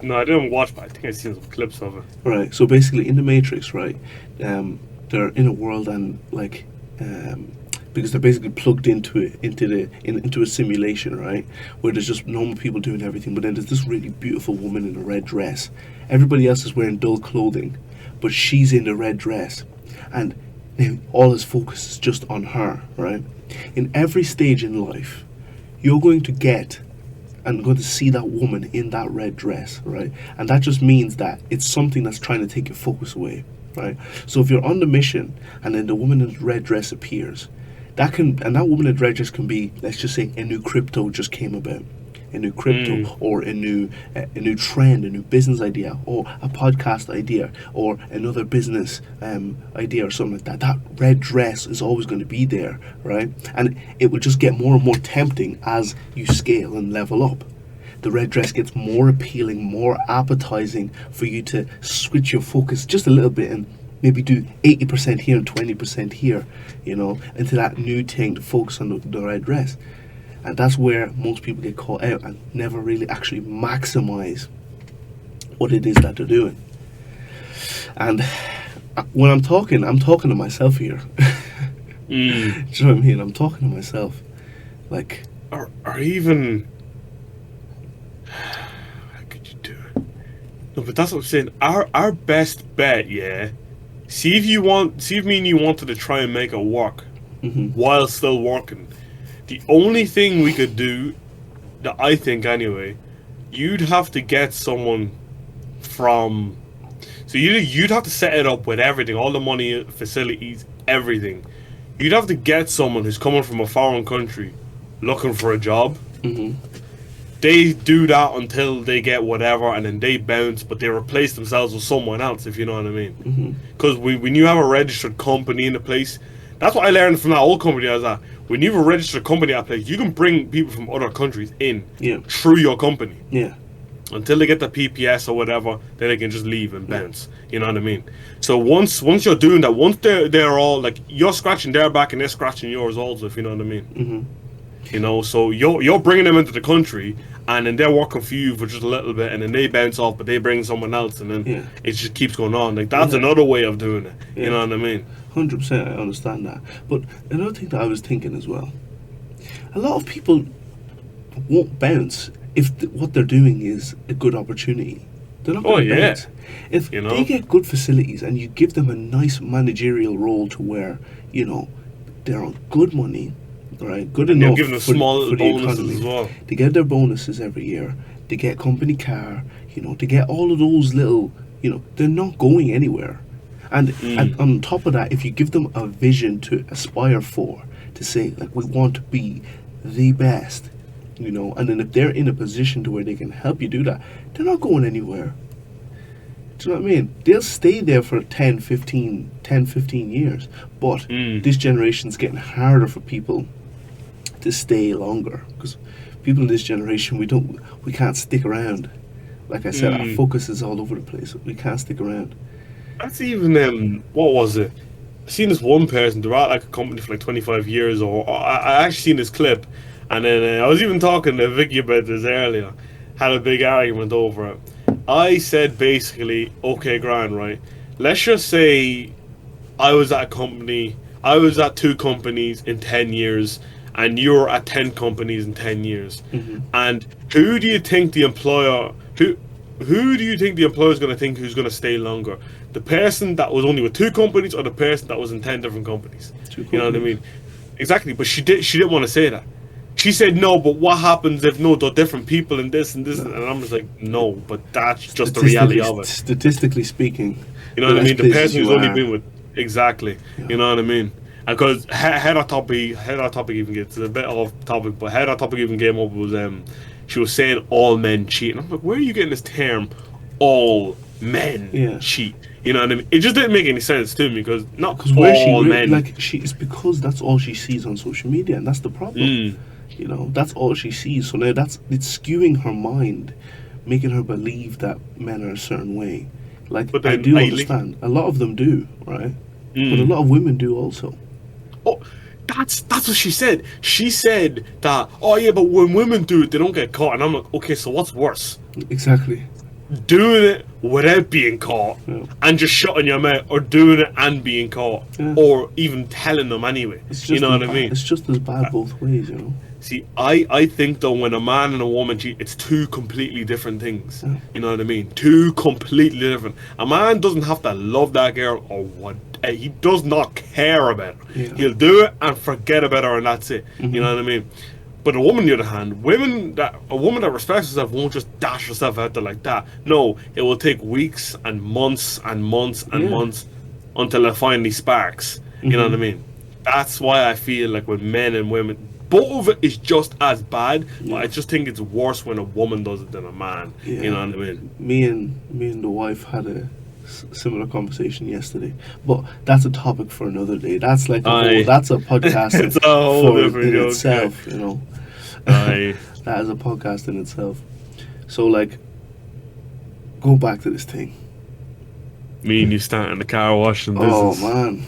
No, I didn't watch, but I think I've seen some clips of it. Right, so basically in The Matrix, right, they're in a world and because they're basically plugged into a simulation, right, where there's just normal people doing everything, but then there's this really beautiful woman in a red dress. Everybody else is wearing dull clothing, but she's in the red dress, and all his focus is just on her, right? In every stage in life, you're going to get and going to see that woman in that red dress, right? And that just means that it's something that's trying to take your focus away, right? So if you're on the mission and then the woman in the red dress appears, that woman in the red dress can be, let's just say, a new crypto just came about. A new crypto, or a new trend, a new business idea, or a podcast idea, or another business idea, or something like that. That red dress is always going to be there, right? And it will just get more and more tempting as you scale and level up. The red dress gets more appealing, more appetizing for you to switch your focus just a little bit and maybe do 80% here and 20% here, into that new thing to focus on the red dress. And that's where most people get caught out and never really actually maximize what it is that they're doing. And when I'm talking to myself here. Do you know what I mean? I'm talking to myself. Like, or even, how could you do it? No, but that's what I'm saying. Our best bet, yeah. See if me and you wanted to try and make it work while still working. The only thing we could do, that I think anyway, you'd have to get someone from... So you'd have to set it up with everything, all the money, facilities, everything. You'd have to get someone who's coming from a foreign country looking for a job. They do that until they get whatever, and then they bounce, but they replace themselves with someone else, if you know what I mean. Because when you have a registered company in the place... That's what I learned from that old company I was at. When you have a registered company at a place, you can bring people from other countries in through your company. Yeah. Until they get the PPS or whatever, then they can just leave and bounce. You know what I mean? So once you're doing that, once they're all like, you're scratching their back and they're scratching yours also, if you know what I mean. So you're bringing them into the country, and then they're working for you for just a little bit, and then they bounce off, but they bring someone else, and then it just keeps going on. Like, that's another way of doing it. You know what I mean? 100%, I understand that. But another thing that I was thinking as well, a lot of people won't bounce if what they're doing is a good opportunity. They're not going to bounce. If they get good facilities and you give them a nice managerial role to where, they're on good money, right? Good enough give them small for the bonuses economy. as well. They get their bonuses every year. They get company car, they get all of those little, they're not going anywhere. And on top of that, if you give them a vision to aspire for, to say, like, we want to be the best, and then if they're in a position to where they can help you do that, they're not going anywhere. Do you know what I mean? They'll stay there for 10, 15 years. But this generation's getting harder for people to stay longer, because people in this generation, we can't stick around. Like I said, our Mm. focus is all over the place. We can't stick around. That's even what was it? I seen this one person. They're at like a company for like 25 years, or I actually seen this clip, and then I was even talking to Vicky about this earlier. Had a big argument over it. I said basically, okay, grand, right? Let's just say I was at a company. I was at 2 companies in 10 years, and you're at 10 companies in 10 years. Hmm. And who do you think the employer who do you think the employer is going to think who's going to stay longer? The person that was only with 2 companies, or the person that was in 10 different companies? Two You know what I companies. mean? Exactly. But she didn't want to say that. She said no. But what happens if no? They're different people and this and this, No. and I'm just like no. But that's just the reality of it. Statistically speaking, You know the what I less mean? The places person who's you only are, been with exactly. yeah. You know what I mean? And because how that topic even gets a bit off topic, but how that topic even came up was she was saying all men cheat, and I'm like, where are you getting this term, all men Yeah. cheat? You know what I mean? It just didn't make any sense to me because not Because where she all men. like she it's because that's all she sees on social media, and that's the problem. Mm, You know, that's all she sees. So now it's skewing her mind, making her believe that men are a certain way. Like but I then do I understand, a lot of them do, right? But a mm. lot of women do also. Oh, that's what she said. She said that, oh yeah, but when women do it, they don't get caught. And I'm like, okay, so what's worse? Exactly. Doing it without being caught Yeah. and just shutting your mouth, or doing it and being caught, Yeah. or even telling them anyway. It's just You know as what I bad. mean? It's just as bad both ways, you know. See, I think though when a man and a woman cheat, it's 2 completely different things. Yeah. You know what I mean? 2 completely different. A man doesn't have to love that girl or what. He does not care about her. Yeah. He'll do it and forget about her, and that's it. Mhm. You know what I mean? But a woman, on the other hand, a woman that respects herself won't just dash herself out there like that. No, it will take weeks and months and months and Yeah. months until it finally sparks. You know what I Mhm. mean? That's why I feel like with men and women, both of it is just as bad. But Yeah. I just think it's worse when a woman does it than a man. Yeah. You know what I mean? Me and the wife had a similar conversation yesterday, but that's a topic for another day. That's like Aye. that's a podcast It's a whole for different in joke, itself, you know. Aye. That is a podcast in itself. So like, go back to this thing. Me and you starting the car washing Oh business. man,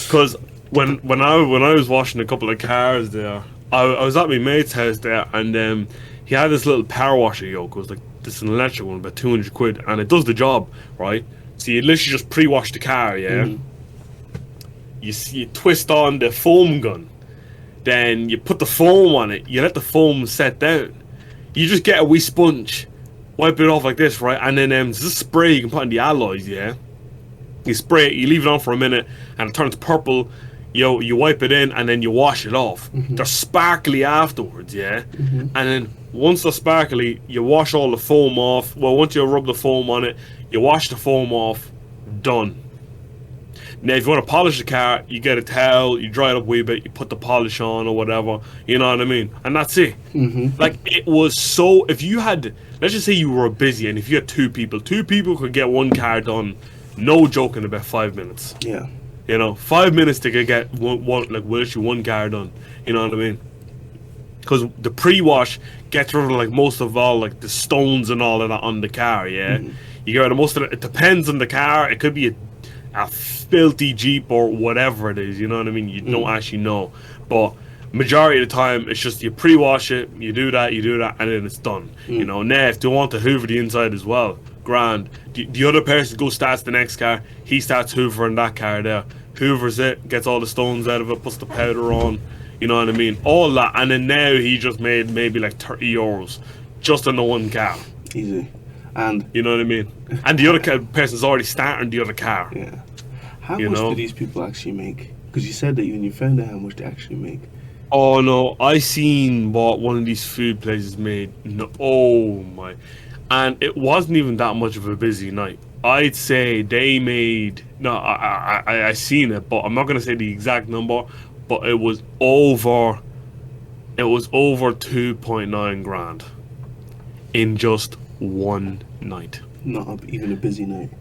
Because when I was washing a couple of cars there, I was at my mate's house there, and he had this little power washer yoke. It was like this an electric one, about 200 quid, and it does the job, right? So you literally just pre-wash the car, yeah. Mhm. You twist on the foam gun, then you put the foam on it. You let the foam set down. You just get a wee sponge, wipe it off like this, right? And then there's this spray you can put on the alloys, yeah. You spray it, you leave it on for a minute, and it turns purple. You wipe it in, and then you wash it off. They're sparkly afterwards, yeah. And then once they're sparkly, you wash all the foam off. Well, once you rub the foam on it, you wash the foam off. Done. Now, if you want to polish the car, you get a towel, you dry it up a wee bit, you put the polish on or whatever. You know what I mean? And that's it. Like, it was so. If you had, let's just say you were busy, and if you had 2 people could get one car done, no joke, in about 5 minutes. yeah, You know, 5 minutes to get literally one car done. You know what I mean? Because the pre-wash gets rid of like most of all like the stones and all of that on the car. Yeah, you get rid of most of it. It depends on the car. It could be a filthy Jeep or whatever it is. You know what I mean? You don't actually know, but majority of the time it's just you pre-wash it, you do that, and then it's done. You know. Now if they want to hoover the inside as well, grand. The other person goes starts the next car. He starts hoovering that car there. Hoovers it, gets all the stones out of it, puts the powder on. You know what I mean? All that, and then now he just made maybe like €30 just on the one car. easy. And You know what I mean? And the other person's already starting the other car. yeah, how You much know? do these people actually make? Because you said that when you found out how much they actually make. Oh no, I seen what one of these food places made. No, oh my, and it wasn't even that much of a busy night. I'd say they made no. I seen it, but I'm not gonna say the exact number. But it was over. It was over 2.9 grand in just one night. Not even a busy night.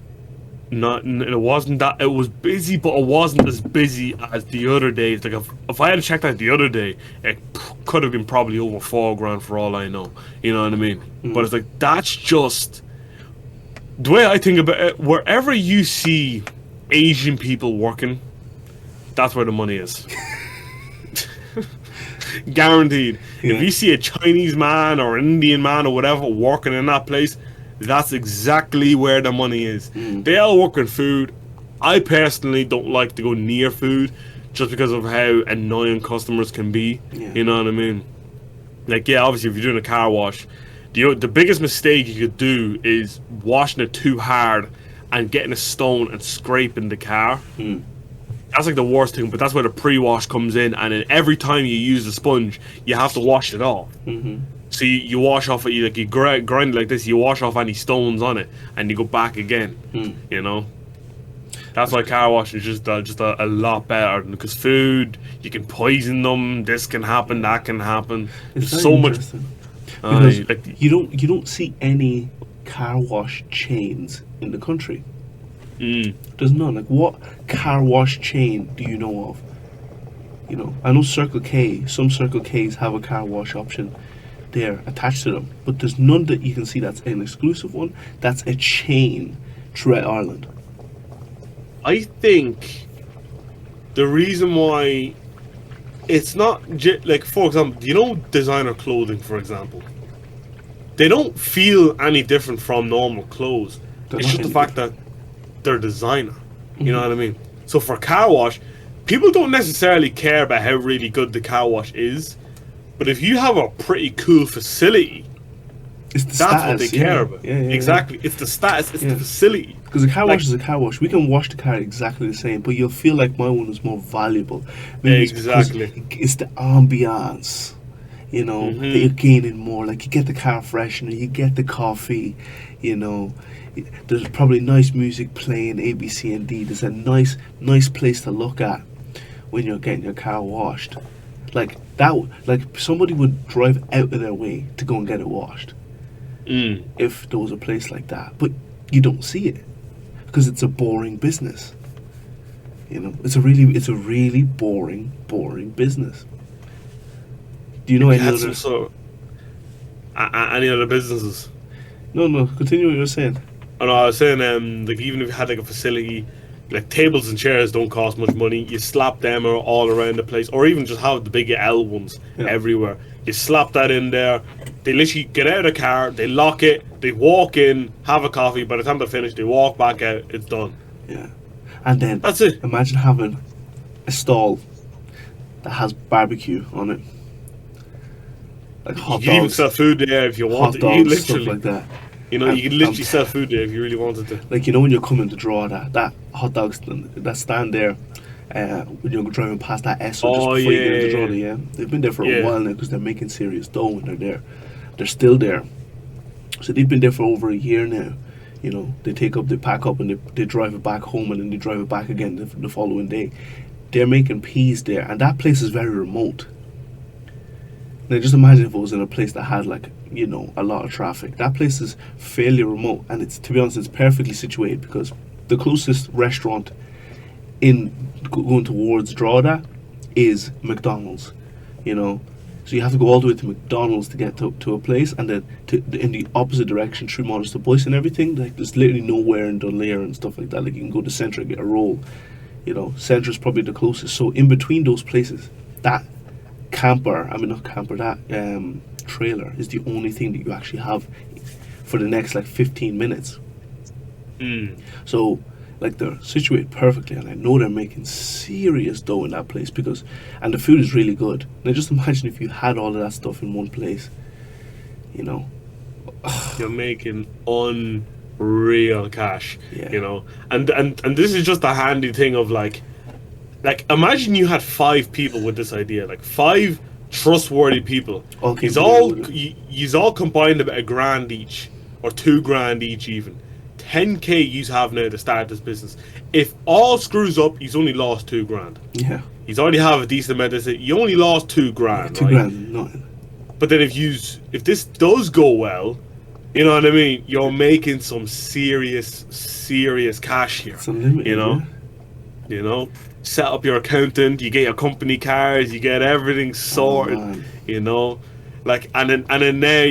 Not, it wasn't that. It was busy, but it wasn't as busy as the other days. Like if I had checked out the other day, it could have been probably over 4 grand for all I know. You know what I mean? But it's like that's just the way I think about it. Wherever you see Asian people working, that's where the money is. Guaranteed. Yeah. If you see a Chinese man or an Indian man or whatever working in that place, that's exactly where the money is. They all work in food. I personally don't like to go near food just because of how annoying customers can be. Yeah. You know what I mean? Like, yeah, obviously if you're doing a car wash, the biggest mistake you could do is washing it too hard and getting a stone and scraping the car. That's like the worst thing, but that's where the pre-wash comes in, and then every time you use the sponge, you have to wash it off. So you wash off it, you grind it like this, you wash off any stones on it, and you go back again. You know? That's why car wash is just a lot better, because food, you can poison them, this can happen, that can happen. It's There's so much. Because Like, you don't see any car wash chains in the country. There's none. Like, what car wash chain do you know of? You know, I know Circle K. Some Circle Ks have a car wash option there attached to them, but there's none that you can see that's an exclusive one. That's a chain throughout Ireland. I think the reason why it's not like, for example, you know, designer clothing, for example, they don't feel any different from normal clothes. It's just the fact that they're designer. You know what I mean? So for car wash, people don't necessarily care about how really good the car wash is, but if you have a pretty cool facility, It's the that's status, what they care about. Exactly. It's the status, it's the facility. Because a car wash is a car wash. We can wash the car exactly the same, but you'll feel like my one is more valuable. Maybe Exactly. It's the ambiance, you know, that you're gaining more. Like, you get the car freshener, you get the coffee, you know. There's probably nice music playing, A, B, C, and D. There's a nice place to look at when you're getting your car washed. Like somebody would drive out of their way to go and get it washed. If there was a place like that, but you don't see it because it's a boring business. You know, it's a really boring business. Do you know any other? Any other businesses? No. Continue what you were saying. Oh, no, I was saying, like, even if you had like a facility, like tables and chairs don't cost much money. You slap them all around the place, or even just have the big L ones everywhere. You slap that in there. They literally get out of the car, they lock it, they walk in, have a coffee. By the time they're finished, they walk back out. It's done. Yeah, and then that's it. Imagine having a stall that has barbecue on it, like hot dogs. You can even sell food there if you want hot to. Dogs, stuff like that. You know, you can literally sell food there if you really wanted to. Like, you know, when you're coming to draw that hot dog stand, that stand there, when you're driving past that S just before you get into draw there, they've been there for a while now because they're making serious dough when they're there. They're still there. So they've been there for over a year now. You know, they pack up and they drive it back home, and then they drive it back again the following day. They're making peas there, and that place is very remote. Now, just imagine if it was in a place that had, like, you know, a lot of traffic. That place is fairly remote, and it's, to be honest, it's perfectly situated because the closest restaurant in going towards Drogheda is McDonald's, you know. So you have to go all the way to McDonald's to get to a place, and then in the opposite direction through Monaster Boyce and everything. Like, there's literally nowhere in Dunleer and stuff like that. Like, you can go to Centre and get a roll, you know. Centre's probably the closest. So in between those places, that trailer is the only thing that you actually have for the next, like, 15 minutes. So, like, they're situated perfectly, and I know they're making serious dough in that place and the food is really good. Now just imagine if you had all of that stuff in one place, you know. You're making unreal cash, you know. And this is just a handy thing of like imagine you had 5 people with this idea, like 5 trustworthy people. He's all combined about $1,000 each, or $2,000 each even. 10k you have now to start this business. If all screws up, he's only lost $2,000. Yeah. He's already have a decent amount of it. You only lost $2,000. $2,000, nothing. But then if this does go well, You know what I mean? You're making some serious cash here. It's unlimited. You know, Yeah. you know. Set up your accountant. You get your company cars. You get everything Oh sorted. man. You know, like and then now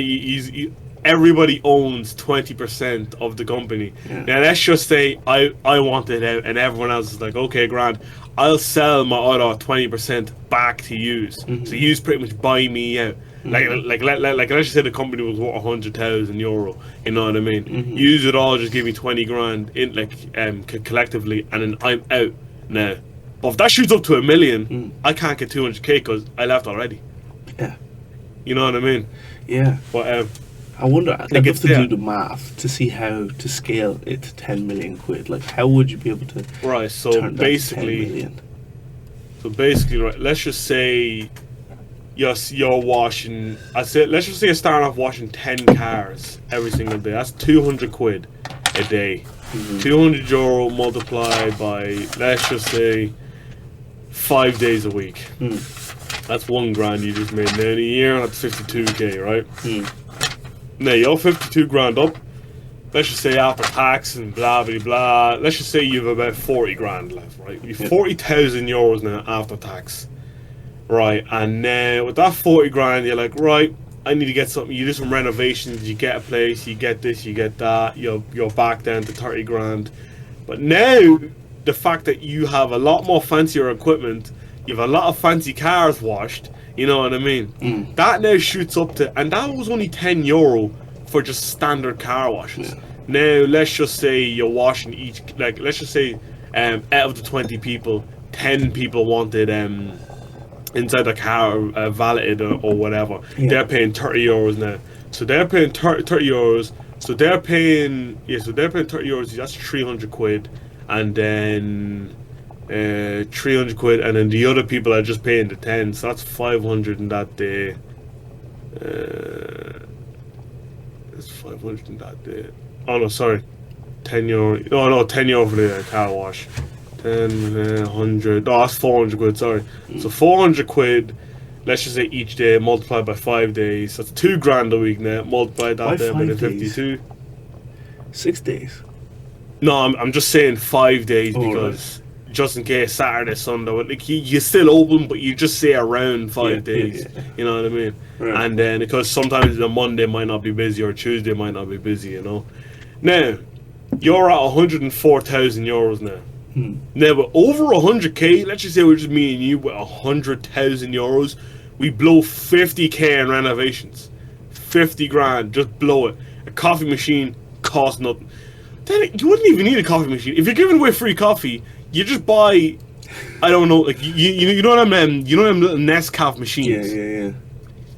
everybody owns 20% of the company. Yeah. Now let's just say I want it out, and everyone else is like, okay, grand. I'll sell my other 20% back to you. So you pretty much buy me out. Like let's just say the company was worth 100,000 euro. You know what I mean? You would all just give me 20 grand in collectively, and then I'm out now. But if that shoots up to 1 million, I can't get 200k because I left already. Yeah. You know what I mean? Yeah. But I wonder. I'd Like, love it's to there. do the math to see how to scale it to 10 million quid. Like, how would you be able to right, so turn that to 10 basically, million? right, let's just say you're washing. Let's just say you're starting off washing 10 cars every single day. That's 200 quid a day. 200 euro multiplied by, let's just say, 5 days a week. That's 1 grand you just made. Now in a year, that's 52k, right? Now you're 52 grand up. Let's just say after tax and blah blah blah. Let's just say you've about 40 grand left, right? You've 40,000 euros now after tax, right? And now with that 40 grand, you're like, right, I need to get something. You do some renovations. You get a place. You get this. You get that. You're back down to 30 grand. But now the fact that you have a lot more fancier equipment, you have a lot of fancy cars washed. You know what I mean? That now shoots up to, and that was only 10 euro for just standard car washes. Now let's just say you're washing each, like let's just say out of the 20 people, 10 people wanted inside the car valeted or whatever. They're paying 30 euros now. So they're paying 30 euros. So they're paying 30 euros. That's 300 quid, and then 300 quid, and then the other people are just paying the 10. So that's 500 in that day. It's 500 in that day. Oh no, sorry, 10 euro. No, 10 euro for the car wash. 10, 100. Oh, that's 400 quid. Sorry. So 400 quid. Let's just say each day multiplied by 5 days. That's 2 grand a week now. Multiply that Why there by the 5 days? 52. 6 days. No, I'm just saying 5 days Oh, because just in case Saturday, Sunday, like you still open, but you just say around 5 days. Yeah. You know what I mean? Right. And then because sometimes the Monday might not be busy or Tuesday might not be busy. You know. Now you're at 104,000 euros now. Now with over 100k, let's just say we're just me and you with 100,000 euros, we blow 50k in renovations. 50 grand, just blow it. A coffee machine costs nothing. Then you wouldn't even need a coffee machine. If you're giving away free coffee, you just buy, I don't know, like you know what I mean? You know them little Nescafe machines. Yeah.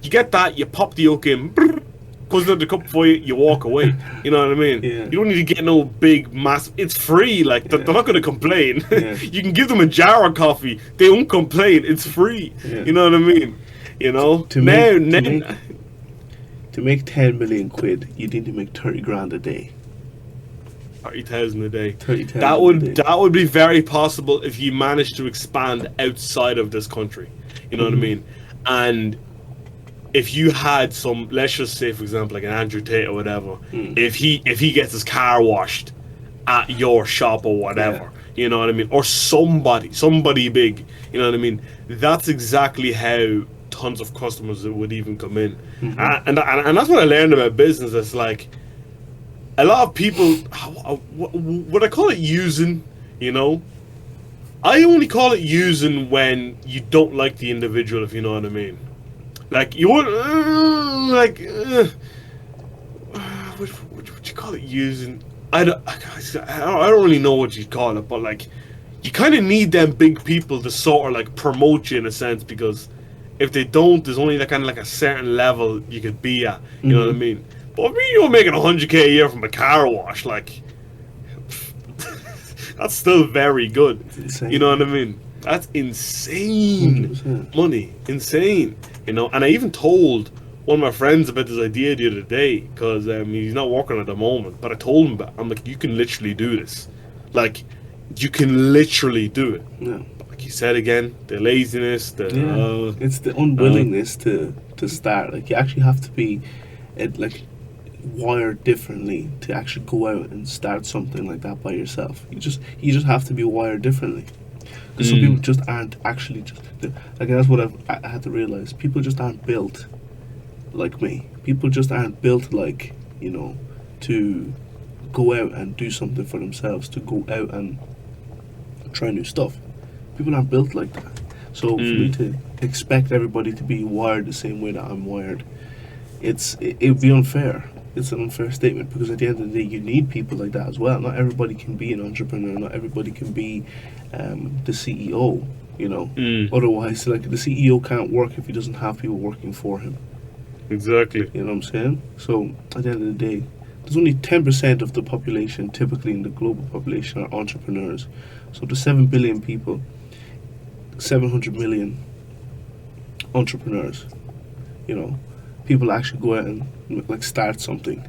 You get that, you pop the yolk in, brrr, goes into the cup for you, you walk away. You know what I mean? Yeah. You don't need to get no big mass. It's free. Like they're not going to complain. Yeah. You can give them a jar of coffee. They won't complain. It's free. Yeah. You know what I mean? You know. To make 10 million quid, you need to make 30 grand a day. 30,000 a day. 30,000 That would be very possible if you managed to expand outside of this country. You know what I mean? And if you had some, let's just say for example like an Andrew Tate or whatever, if he gets his car washed at your shop or whatever, you know what I mean, or somebody big, you know what I mean, that's exactly how tons of customers would even come in. And that's what I learned about business. It's like a lot of people, what I call it using, you know, I only call it using when you don't like the individual, if you know what I mean. Like you would what you call it using? I don't really know what you call it, but like you kind of need them big people to sort of like promote you in a sense, because if they don't, there's only like kind of like a certain level you could be at. You know what I mean? But if you're making 100k a year from a car wash, like that's still very good. You know what I mean? That's insane 100%. money, insane. You know, and I even told one of my friends about this idea the other day, because he's not working at the moment. But I told him I'm like, you can literally do this. Like, you can literally do it. Yeah. But like you said again, the laziness, It's the unwillingness to start. Like, you actually have to be, like, wired differently to actually go out and start something like that by yourself. You just have to be wired differently. Because some people just aren't actually just like that's what I had to realize. People just aren't built like me. People just aren't built like to go out and do something for themselves. To go out and try new stuff. People aren't built like that. So for me to expect everybody to be wired the same way that I'm wired, it would be unfair. It's an unfair statement because at the end of the day, you need people like that as well. Not everybody can be an entrepreneur. Not everybody can be the CEO. Otherwise, like the CEO can't work if he doesn't have people working for him. Exactly. You know what I'm saying? So at the end of the day, there's only 10% of the population, typically in the global population, are entrepreneurs. So the 7 billion people, 700 million entrepreneurs. People actually go out and like start something.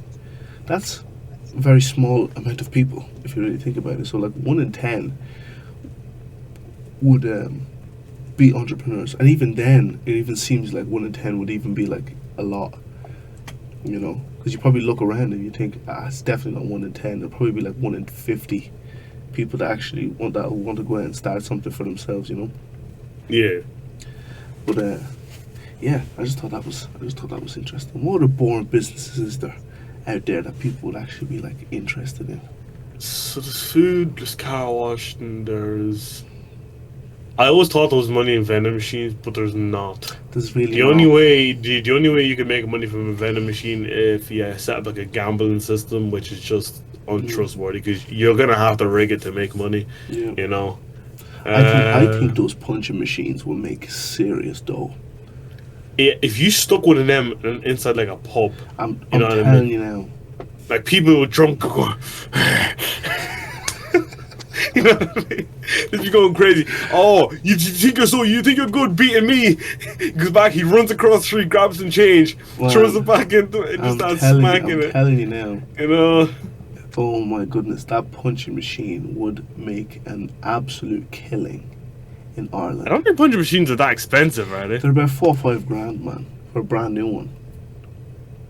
That's a very small amount of people if you really think about it. So like 1 in 10 would be entrepreneurs, and even then, it even seems like 1 in 10 would even be like a lot. Because you probably look around and you think, it's definitely not 1 in 10. It'll probably be like 1 in 50 people that actually want to go out and start something for themselves. Yeah. But yeah, I just thought that was interesting. What other boring businesses is there out there that people would actually be like interested in? So there's food, there's car wash, and there's. I always thought there was money in vending machines, but there's not. There's really the only way you can make money from a vending machine if you set up like a gambling system, which is just untrustworthy because you're gonna have to rig it to make money. Yeah. I think those punching machines will make serious dough. If you stuck one of them inside like a pub, I'm telling you now. Like people were drunk going, you know what I mean? If you're going crazy, you think you're good beating me? He goes back, he runs across the street, grabs some change, throws it back into it, and just starts smacking it. I'm telling you now. Oh my goodness, that punching machine would make an absolute killing in Ireland. I don't think punching machines are that expensive, are they? They're about 4 or 5 grand, man, for a brand new one.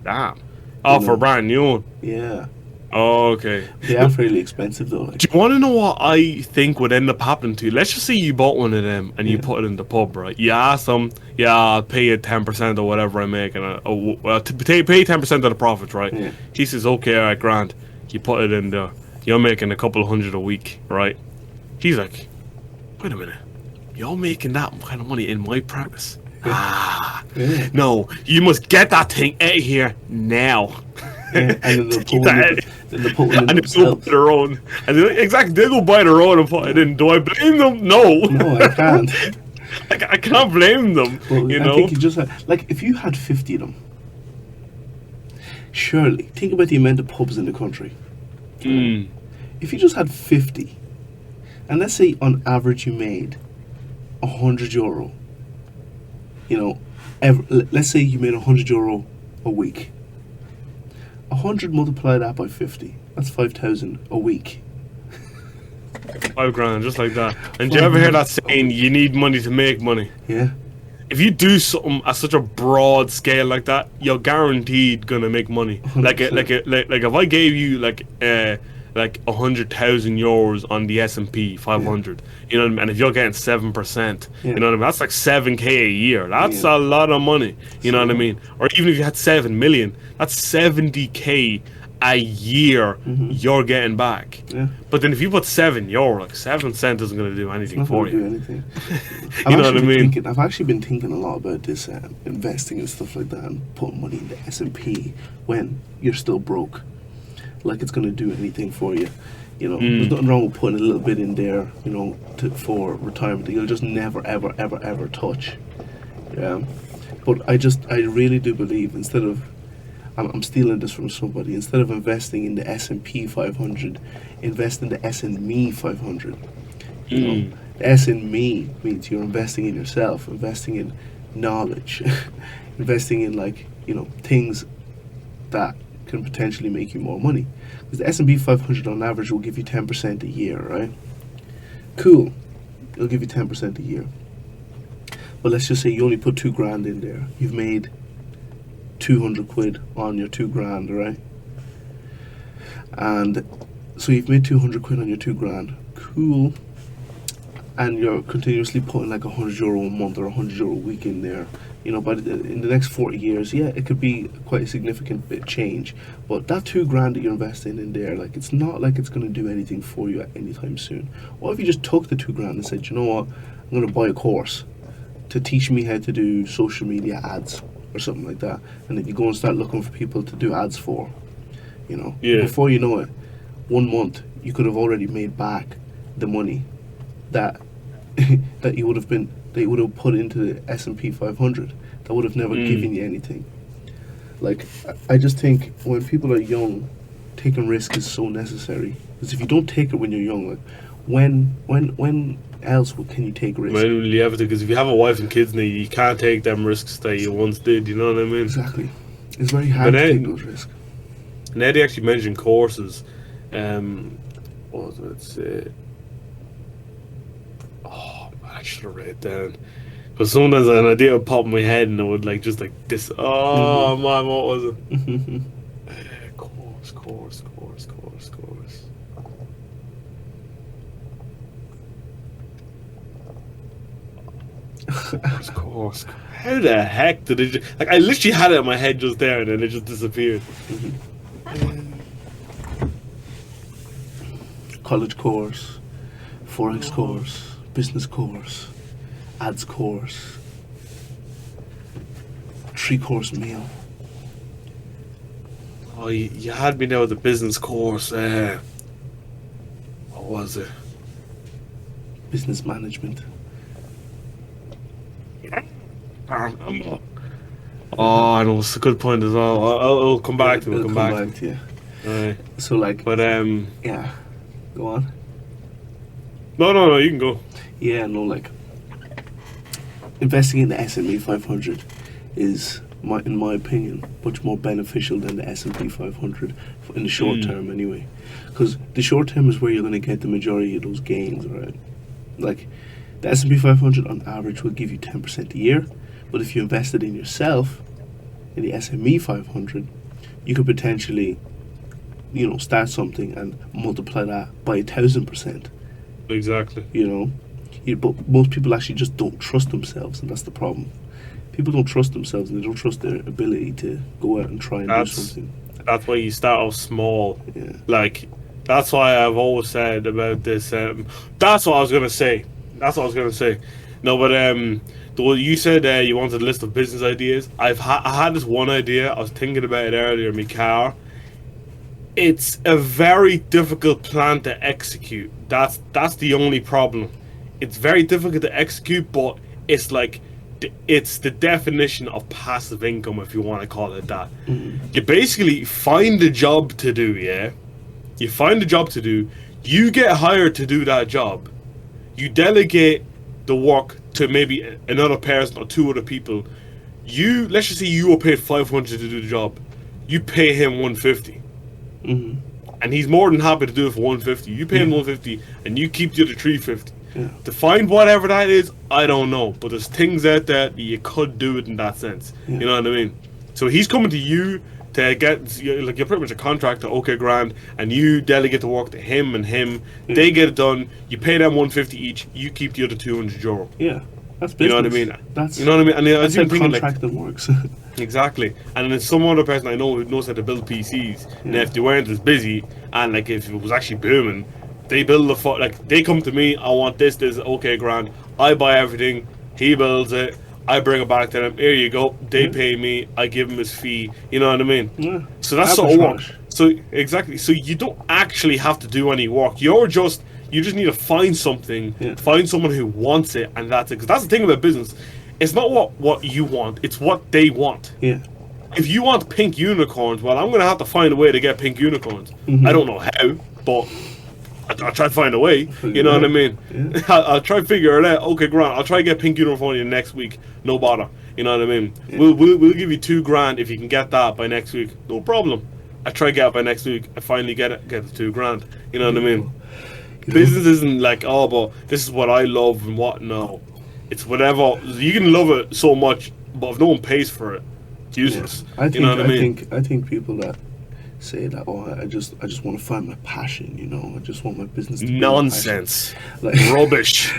Damn. For a brand new one? Yeah. Oh, okay. They are fairly expensive though. Do you want to know what I think would end up happening to you? Let's just say you bought one of them and you put it in the pub, right? You ask them, I'll pay you 10% or whatever I make, and pay 10% of the profits, right? Yeah. He says, okay, alright, grand. You put it in there. You're making a couple of hundred a week, right? He's like, wait a minute. You're making that kind of money in my practice? Yeah. No, you must get that thing out of here now. Yeah, and then they'll put one in and they'll buy their own. And they'll go buy their own and put it in. Do I blame them? No. No, I can't. I can't blame them. Well, I think you just like if you had 50 of them, surely think about the amount of pubs in the country. If you just had 50, and let's say on average you made €100, let's say you made €100 a week. 100 multiply that by 50. That's 5,000 a week. 5 grand, just like that. And do you ever hear that saying, you need money to make money? Yeah. If you do something at such a broad scale like that, you're guaranteed gonna make money. Like if I gave you like 100,000 euros on the S&P 500, you know what I mean? And if you're getting 7%, you know what I mean? That's like 7k a year. That's a lot of money. You know what I mean? Or even if you had 7 million, that's 70k a year you're getting back. Yeah. But then if you put €7, like 7 cent isn't going to do anything for you. Do anything. You know what I mean? I've actually been thinking a lot about this, investing and stuff like that, and putting money in the S&P when you're still broke. Like it's going to do anything for you. There's nothing wrong with putting a little bit in there, for retirement that you'll just never, ever, ever, ever touch. Yeah. But I really do believe instead of, I'm stealing this from somebody, instead of investing in the S&P 500, invest in the S&Me 500. The S&Me means you're investing in yourself, investing in knowledge, investing in things that can potentially make you more money. Because the S&P 500 on average will give you 10% a year, right? Cool. It'll give you 10% a year. But let's just say you only put 2 grand in there. You've made 200 quid on your 2 grand, right? And so you've made 200 quid on your 2 grand. Cool. And you're continuously putting like €100 a month or €100 a week in there. But in the next 40 years, yeah, it could be quite a significant bit change. But that 2 grand that you're investing in there, like, it's not like it's going to do anything for you at any time soon. What if you just took the 2 grand and said, you know what, I'm going to buy a course to teach me how to do social media ads or something like that, and then you go and start looking for people to do ads for, Yeah. Before you know it, 1 month you could have already made back the money that that you would have put into the S&P 500 that would have never given you anything. Like, I just think when people are young, taking risk is so necessary. Because if you don't take it when you're young, like, when else can you take risks? When will you ever do? Because if you have a wife and kids now, you can't take them risks that you once did. You know what I mean? Exactly. It's very hard to take those risks. And Eddie actually mentioned courses. What was it? Let's say. Oh, I should have written it down. But sometimes an idea would pop in my head and it would like just like this. Oh man, what was it? Course. Course. How the heck did it? Like, I literally had it in my head just there, and then it just disappeared. College course, forex course, business course, ads course, 3-course meal. Oh, you had me there with the business course. What was it? Business management. Oh, I know, it's a good point as well. I'll come back to it. It'll come back to you. Right. So, like, But yeah, go on. No, you can go. Yeah, no, like, investing in the S&P 500 is, in my opinion, much more beneficial than the S&P 500 in the short term, anyway. Because the short term is where you're going to get the majority of those gains, right? Like, the S&P 500 on average will give you 10% a year, but if you invested in yourself, in the SME 500, you could potentially, start something and multiply that by 1,000%. Exactly. But most people actually just don't trust themselves, and that's the problem. People don't trust themselves, and they don't trust their ability to go out and try and do something. That's why you start off small. Yeah. Like, that's why I've always said about this. That's what I was gonna say. No, but you said you wanted a list of business ideas. I had this one idea. I was thinking about it earlier in my car. It's a very difficult plan to execute. That's the only problem. It's very difficult to execute, but it's like it's the definition of passive income, if you want to call it that. You basically find a job to do. Yeah, you find a job to do. You get hired to do that job. You delegate the work to maybe another person or 2 other people. Let's just say you were paid $500 to do the job. You pay him $150, and he's more than happy to do it for $150. You pay him $150, and you keep the other $350. Yeah. To find whatever that is, I don't know, but there's things out there that you could do it in that sense. Yeah. You know what I mean? So he's coming to you to get, like, you're pretty much a contractor, okay, grand, and you delegate the work to him and him. They get it done. You pay them $150 each. You keep the other €200. Yeah, that's business. You know what I mean? That's, you know what I mean? And that's how contracting works. Exactly. And then some other person I know who knows how to build PCs. And if they weren't as busy, and like if it was actually booming, they build they come to me. I want this. Okay, grand. I buy everything. He builds it. I bring it back to them. Here you go. They pay me. I give him his fee. You know what I mean? Yeah. So that's sort of work. So exactly. So you don't actually have to do any work. You just need to find something. Yeah. Find someone who wants it, and that's it. Because that's the thing about business. It's not what you want. It's what they want. Yeah. If you want pink unicorns, well, I'm gonna have to find a way to get pink unicorns. I don't know how, but I'll try to find a way. You know what I mean? Yeah. I'll try to figure it out. Okay, grand. I'll try to get pink uniform in next week. No bother. You know what I mean? Yeah. We'll give you $2,000 if you can get that by next week. No problem. I try to get it by next week. I finally get the $2,000. You know what I mean? Business isn't like, but this is what I love and what. No, it's whatever. You can love it so much, but if no one pays for it, it's useless. Yeah. You know what I mean? I think people that say that, oh, I just want to find my passion, you know, I just want my business to be Nonsense. my passion. Like, Rubbish.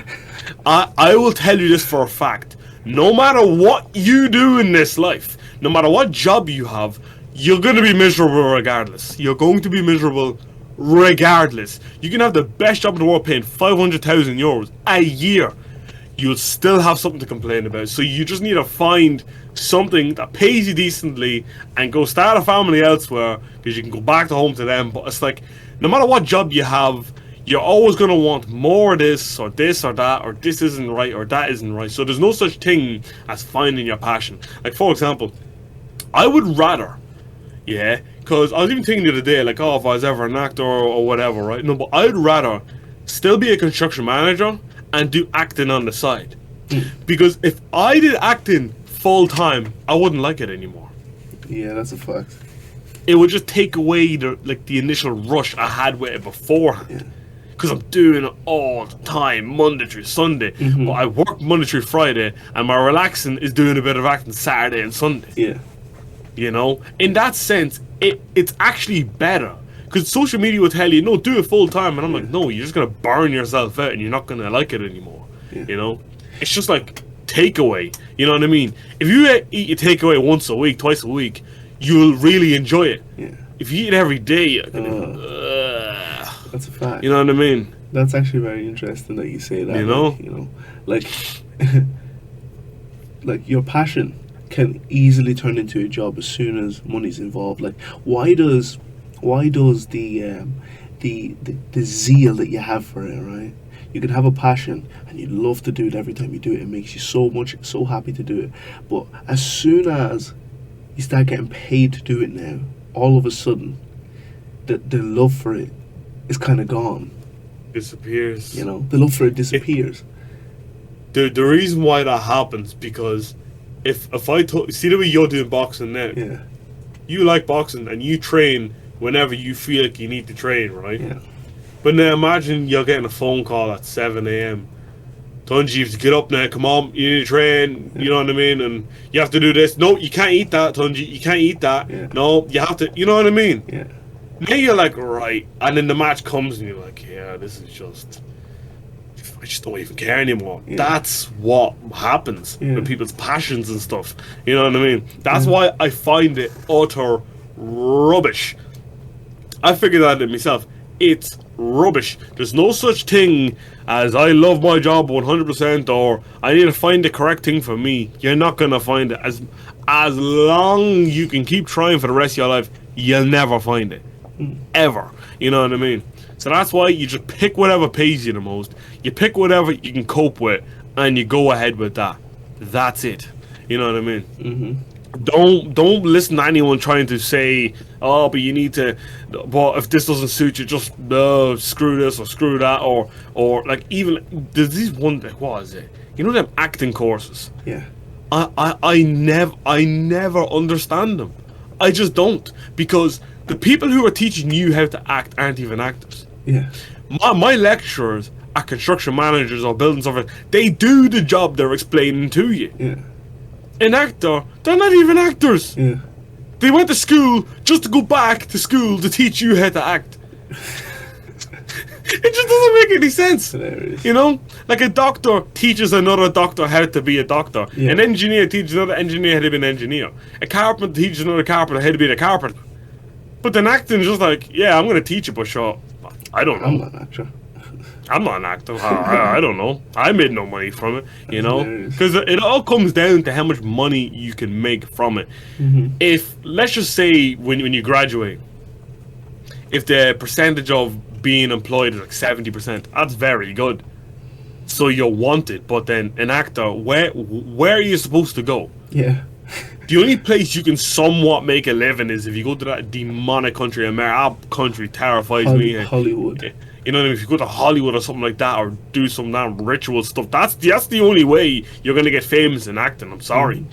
I will tell you this for a fact. No matter what you do in this life, no matter what job you have, you're going to be miserable regardless. You're going to be miserable regardless. You can have the best job in the world paying 500,000 euros a year. You'll still have something to complain about. So you just need to find something that pays you decently and go start a family elsewhere, because you can go back to home to them. But it's like, no matter what job you have, you're always going to want more of this or that, or this isn't right or that isn't right. So there's no such thing as finding your passion. Like, for example, I would rather, yeah, because I was even thinking the other day, like, oh, if I was ever an actor or whatever, right? No, but I'd rather still be a construction manager and do acting on the side. Because if I did acting full time, I wouldn't like it anymore. yeah, that's a fact. It would just take away the initial rush I had with it beforehand. Because I'm doing it all the time, Monday through Sunday. But I work Monday through Friday, and my relaxing is doing a bit of acting Saturday and Sunday. Yeah. You know? In that sense, it's actually better. Because social media will tell you, no, do it full time. And I'm like, no, you're just going to burn yourself out and you're not going to like it anymore. Yeah. You know? It's just like takeaway. You know what I mean? If you eat a takeaway once a week, twice a week, you'll really enjoy it. Yeah. If you eat it every day, you're gonna, that's a fact. you know what I mean? That's actually very interesting that you say that. You know? Like, you know, like, like your passion can easily turn into a job as soon as money's involved. Like, why does the zeal that you have for it, right? You can have a passion and you love to do it every time you do it. It makes you so happy to do it. But as soon as you start getting paid to do it now, all of a sudden, the love for it is kind of gone. Disappears. You know, the love for it disappears. The reason why that happens, because if I see the way you're doing boxing now, Yeah, you like boxing and you train whenever you feel like you need to train, right? yeah, But now imagine you're getting a phone call at 7 a.m. Tunji, you have to get up now, come on, you need to train, you know what I mean? And you have to do this. No, you can't eat that, Tunji, you can't eat that. Yeah. No, you have to, you know what I mean? yeah, Now you're like, right. And then the match comes and you're like, yeah, this is just, I just don't even care anymore. Yeah. That's what happens Yeah. with people's passions and stuff. You know what I mean? That's why I find it utter rubbish. I figured that out myself. It's rubbish. There's no such thing as I love my job 100% or I need to find the correct thing for me. You're not gonna find it. As long you can keep trying for the rest of your life, you'll never find it. Ever. You know what I mean? So that's why you just pick whatever pays you the most. You pick whatever you can cope with and you go ahead with that. That's it. You know what I mean? mm-hmm. Don't listen to anyone trying to say, oh, but you need to, but if this doesn't suit you, just screw this or screw that, or like, even there's these one, what is it? You know them acting courses? Yeah, I never understand them. I just don't, because the people who are teaching you how to act aren't even actors. yeah, My lecturers are construction managers or building stuff. They do the job they're explaining to you. yeah, An actor, they're not even actors. yeah. They went to school just to go back to school to teach you how to act. It just doesn't make any sense. Hilarious. You know? Like a doctor teaches another doctor how to be a doctor. Yeah. An engineer teaches another engineer how to be an engineer. A carpenter teaches another carpenter how to be a carpenter. But then acting is just like, yeah, I'm going to teach you, but sure, I don't know. I'm not an actor. I'm not an actor. I don't know. I made no money from it, you know? hilarious. Because it all comes down to how much money you can make from it. Mm-hmm. If, let's just say, when you graduate, if the percentage of being employed is like 70%, that's very good. So you'll want it, but then an actor, where are you supposed to go? Yeah, The only place you can somewhat make a living is if you go to that demonic country. That country terrifies me. Hollywood. You know what I mean? If you go to Hollywood or something like that, or do some damn ritual stuff, that's the only way you're gonna get famous in acting. I'm sorry.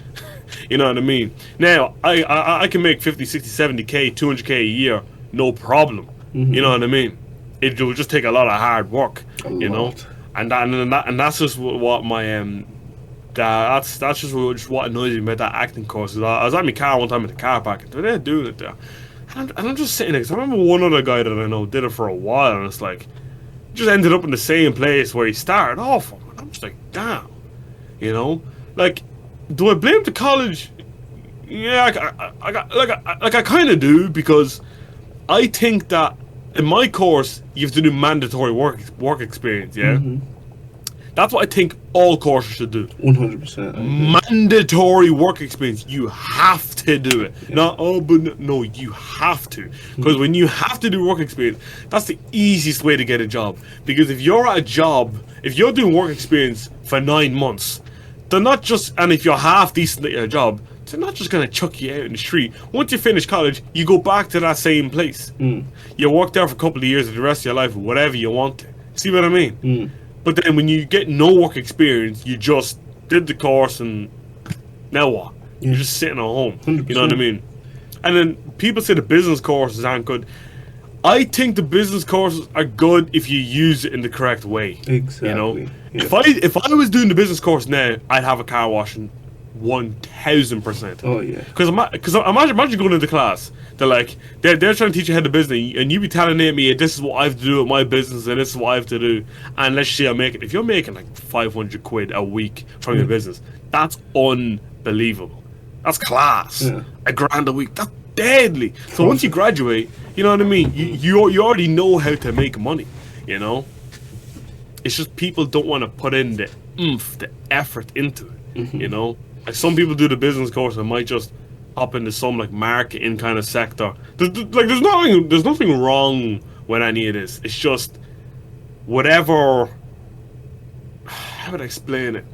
You know what I mean? Now, I can make 50, 60, 70k, 200k a year, no problem. You know what I mean? It will just take a lot of hard work. You know, and that's just what my that's just what annoys me about that acting course. I was at my car one time at the car park, and they're doing it there, And I'm just sitting there, 'cause I remember one other guy that I know did it for a while, and it's like, just ended up in the same place where he started off from. And I'm just like, damn, you know? Like, do I blame the college? Yeah, I kind of do, because I think that in my course, you have to do mandatory work experience, yeah? That's what I think all courses should do. 100%. Mandatory work experience. You have to do it. Yeah. Not, oh, but no, you have to. Because when you have to do work experience, that's the easiest way to get a job. Because if you're at a job, if you're doing work experience for 9 months, they're not just, and if you're half decent at your job, they're not just going to chuck you out in the street. Once you finish college, you go back to that same place. You work there for a couple of years of the rest of your life, whatever you want to. See what I mean? But then when you get no work experience, you just did the course and now what? Yeah. You're just sitting at home. 100%. You know what I mean? And then people say the business courses aren't good. I think the business courses are good if you use it in the correct way. Exactly. You know? Yeah. If I was doing the business course now, I'd have a car washing 1000%. Oh yeah. Because imagine going into class. They're trying to teach you how to business, and you be telling me, this is what I have to do with my business, and this is what I have to do. And let's say if you're making like 500 quid a week from your business, that's unbelievable. That's class. Yeah. $1,000 a week. That's deadly. So once you graduate, you know what I mean. You already know how to make money. You know. It's just people don't want to put in the effort into it. You know. Like some people do the business course and might just hop into some like marketing kind of sector. There's nothing wrong with any of this. It's just whatever. How would I explain it?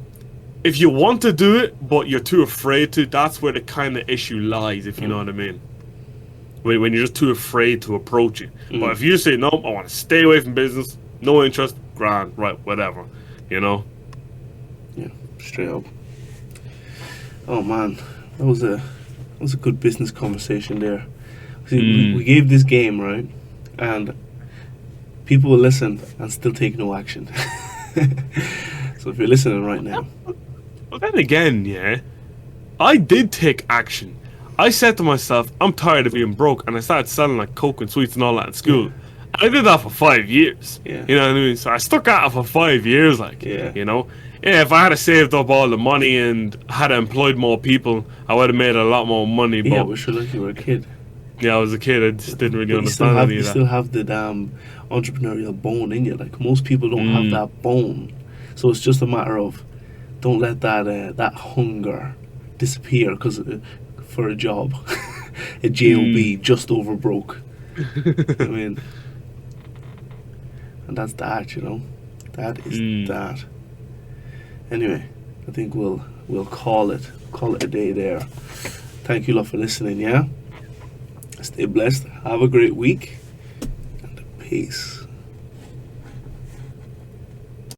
If you want to do it but you're too afraid to, that's where the kind of issue lies. If you know what I mean. When you're just too afraid to approach it. But if you say no, I want to stay away from business, no interest, grand, right, whatever, you know. Yeah, straight up. Oh man, that was a good business conversation there. See, we gave this game, right, and people will listen and still take no action. So if you're listening right now, well then again, yeah, I did take action. I said to myself, I'm tired of being broke, and I started selling like Coke and sweets and all that in school. Yeah. I did that for 5 years. Yeah. You know what I mean? So I stuck at it for 5 years, like, you know. Yeah, if I had saved up all the money and had employed more people, I would have made a lot more money. But yeah, but sure, like you were a kid. Yeah, I was a kid. I just didn't really understand any of that. You still have the damn entrepreneurial bone in you. Like most people don't have that bone, so it's just a matter of don't let that hunger disappear because for a job, a job just over broke. I mean, and that's that. You know, that is that. Anyway, I think we'll call it a day there. Thank you lot for listening, yeah? Stay blessed, have a great week, and peace.